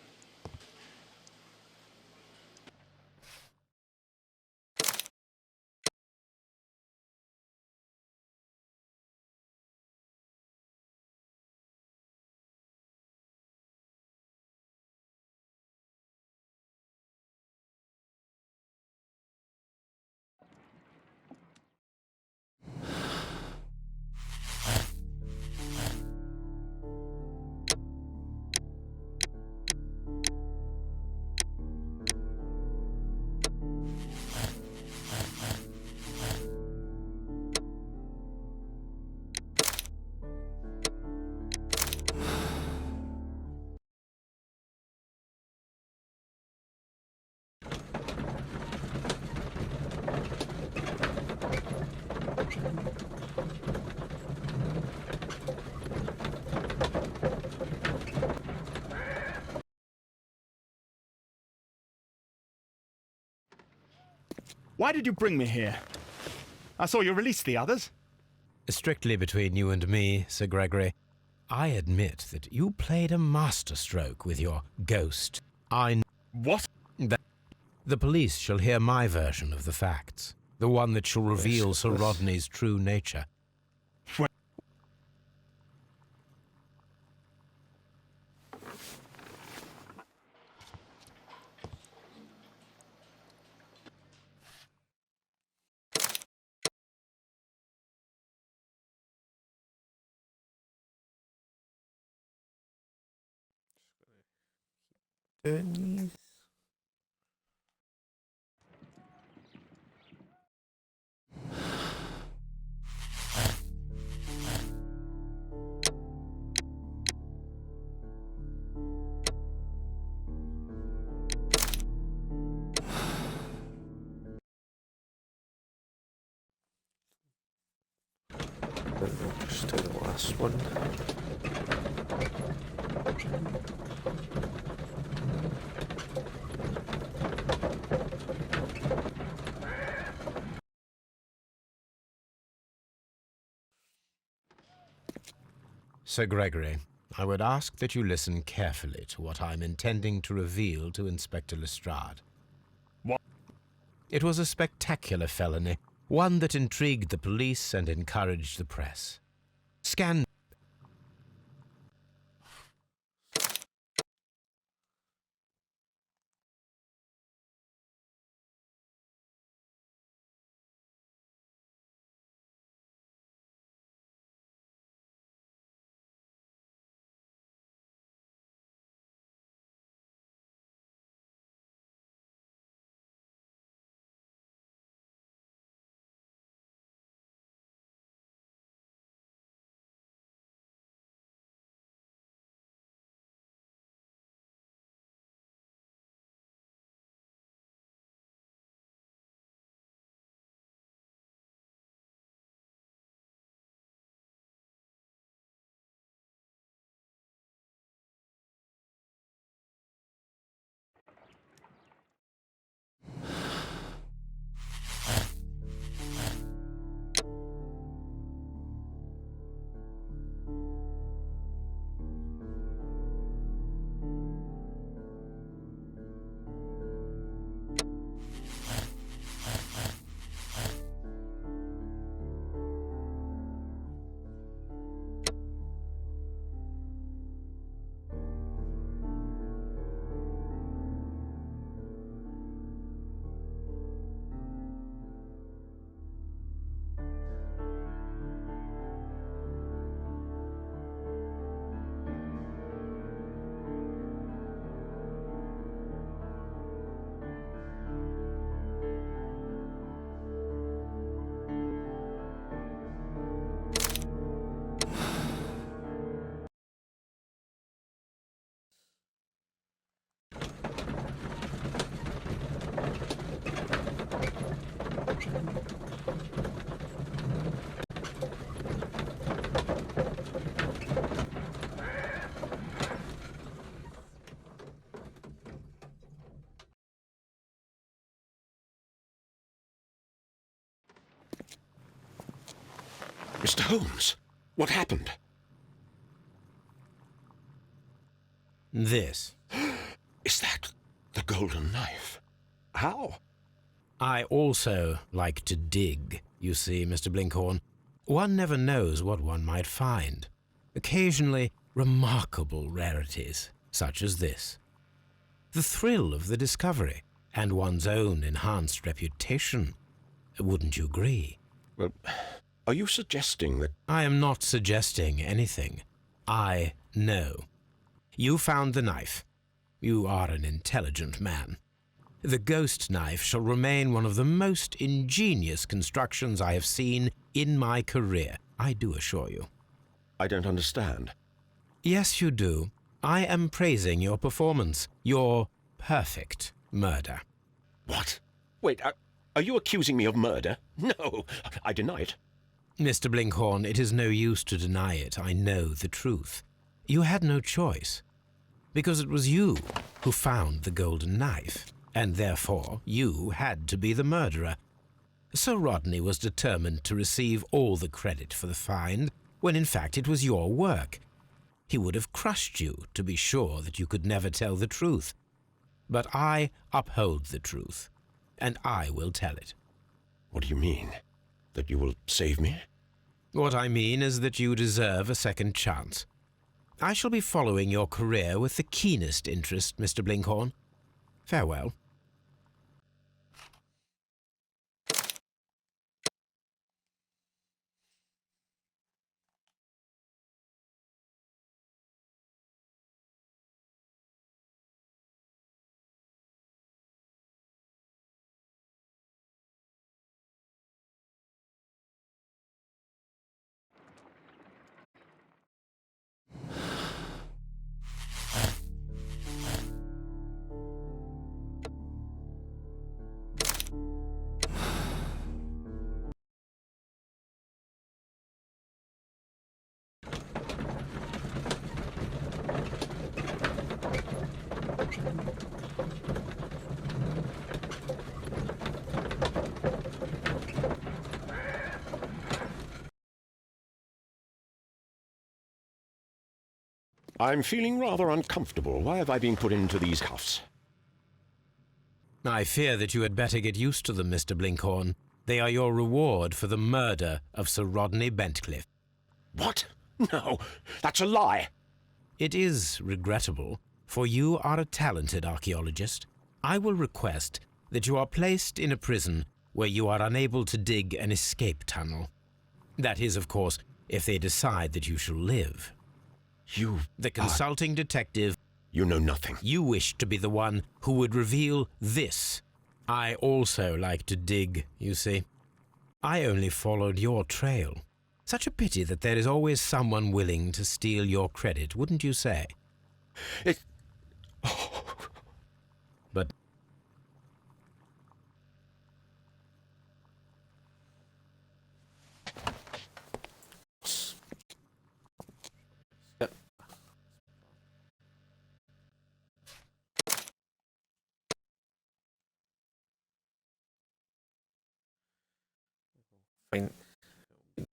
Why did you bring me here? I saw you release the others. Strictly between you and me, Sir Gregory, I admit that you played a masterstroke with your ghost. What? The police shall hear my version of the facts, the one that shall reveal Sir Rodney's true nature. Doing these. Just do the last one. Sir Gregory, I would ask that you listen carefully to what I'm intending to reveal to Inspector Lestrade. What? It was a spectacular felony, one that intrigued the police and encouraged the press. Mr. Holmes, what happened? This. Is that the golden knife? How? I also like to dig, you see, Mr. Blinkhorn. One never knows what one might find. Occasionally, remarkable rarities, such as this. The thrill of the discovery, and one's own enhanced reputation. Wouldn't you agree? Well, are you suggesting that... I am not suggesting anything. I know. You found the knife. You are an intelligent man. The ghost knife shall remain one of the most ingenious constructions I have seen in my career, I do assure you. I don't understand. Yes, you do. I am praising your performance, your perfect murder. What? Wait, are you accusing me of murder? No, I deny it. Mr. Blinkhorn, it is no use to deny it. I know the truth. You had no choice, because it was you who found the golden knife, and therefore you had to be the murderer. Sir Rodney was determined to receive all the credit for the find, when in fact it was your work. He would have crushed you to be sure that you could never tell the truth. But I uphold the truth, and I will tell it. What do you mean? That you will save me? What I mean is that you deserve a second chance. I shall be following your career with the keenest interest, Mr. Blinkhorn. Farewell. I'm feeling rather uncomfortable. Why have I been put into these cuffs? I fear that you had better get used to them, Mr. Blinkhorn. They are your reward for the murder of Sir Rodney Bentcliffe. What? No, that's a lie. It is regrettable, for you are a talented archaeologist. I will request that you are placed in a prison where you are unable to dig an escape tunnel. That is, of course, if they decide that you shall live. You... The consulting detective... You know nothing. You wish to be the one who would reveal this. I also like to dig, you see. I only followed your trail. Such a pity that there is always someone willing to steal your credit, wouldn't you say? It... Oh. But... Yep. Find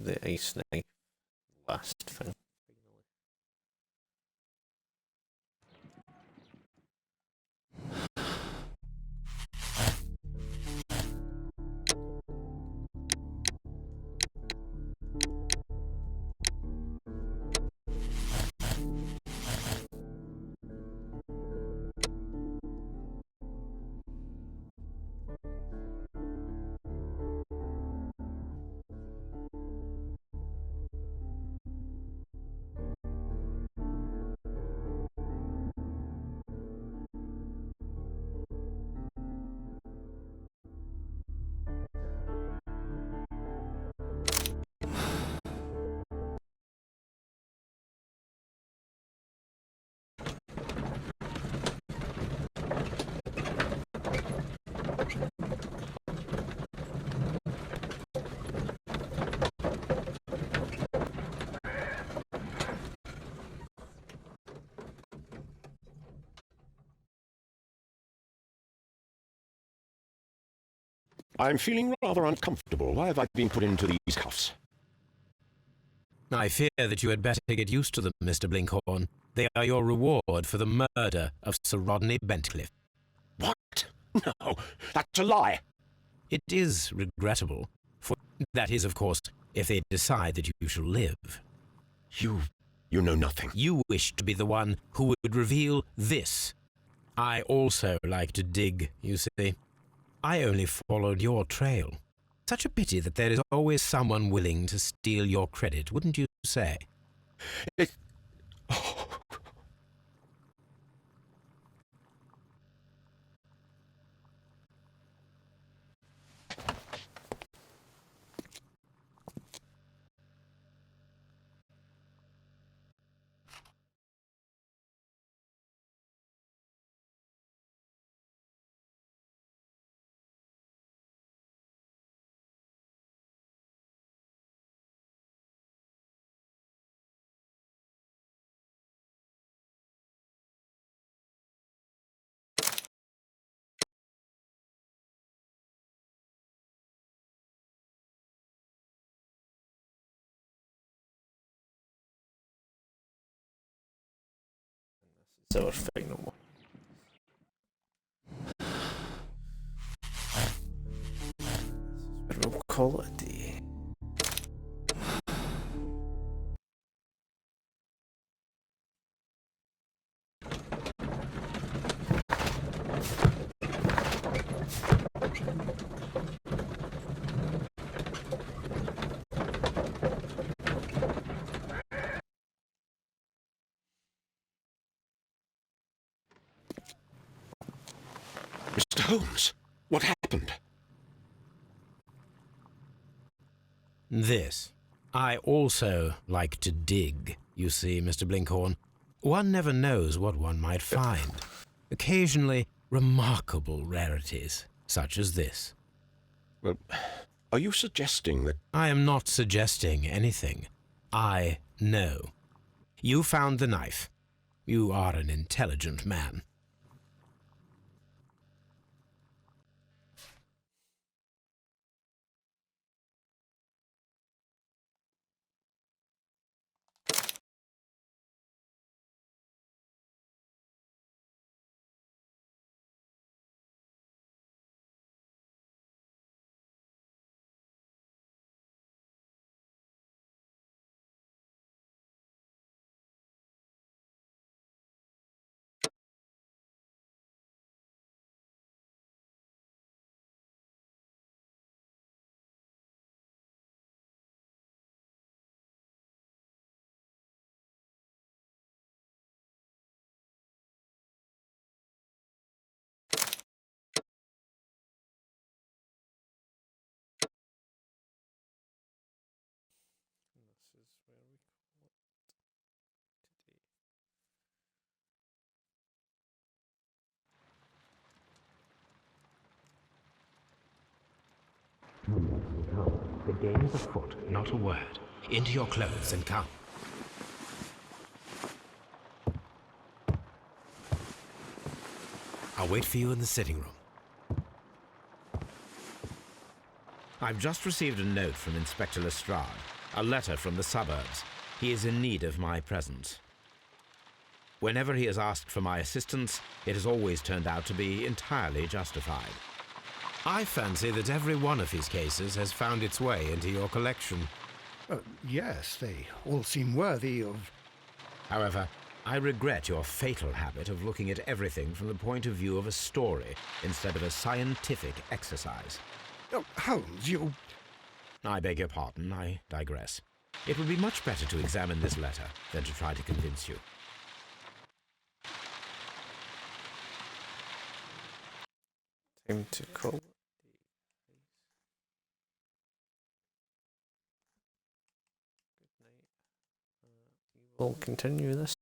the ice knife. Last thing. I'm feeling rather uncomfortable. Why have I been put into these cuffs? I fear that you had better get used to them, Mr. Blinkhorn. They are your reward for the murder of Sir Rodney Bentcliffe. What? No, that's a lie. It is regrettable, for that is, of course, if they decide that you shall live. You know nothing. You wish to be the one who would reveal this. I also like to dig, you see. I only followed your trail. Such a pity that there is always someone willing to steal your credit, wouldn't you say? It... Oh. It's our final one. We'll call it a day. Mr. Holmes, what happened? This. I also like to dig, you see, Mr. Blinkhorn. One never knows what one might find. Occasionally, remarkable rarities, such as this. Well, are you suggesting that... I am not suggesting anything. I know. You found the knife. You are an intelligent man. The game is afoot, not a word. Into your clothes and come. I'll wait for you in the sitting room. I've just received a note from Inspector Lestrade, a letter from the suburbs. He is in need of my presence. Whenever he has asked for my assistance, it has always turned out to be entirely justified. I fancy that every one of his cases has found its way into your collection. Yes, they all seem worthy of... However, I regret your fatal habit of looking at everything from the point of view of a story instead of a scientific exercise. Oh, Holmes, you... I beg your pardon, I digress. It would be much better to examine this letter than to try to convince you. Time to call. We'll continue this.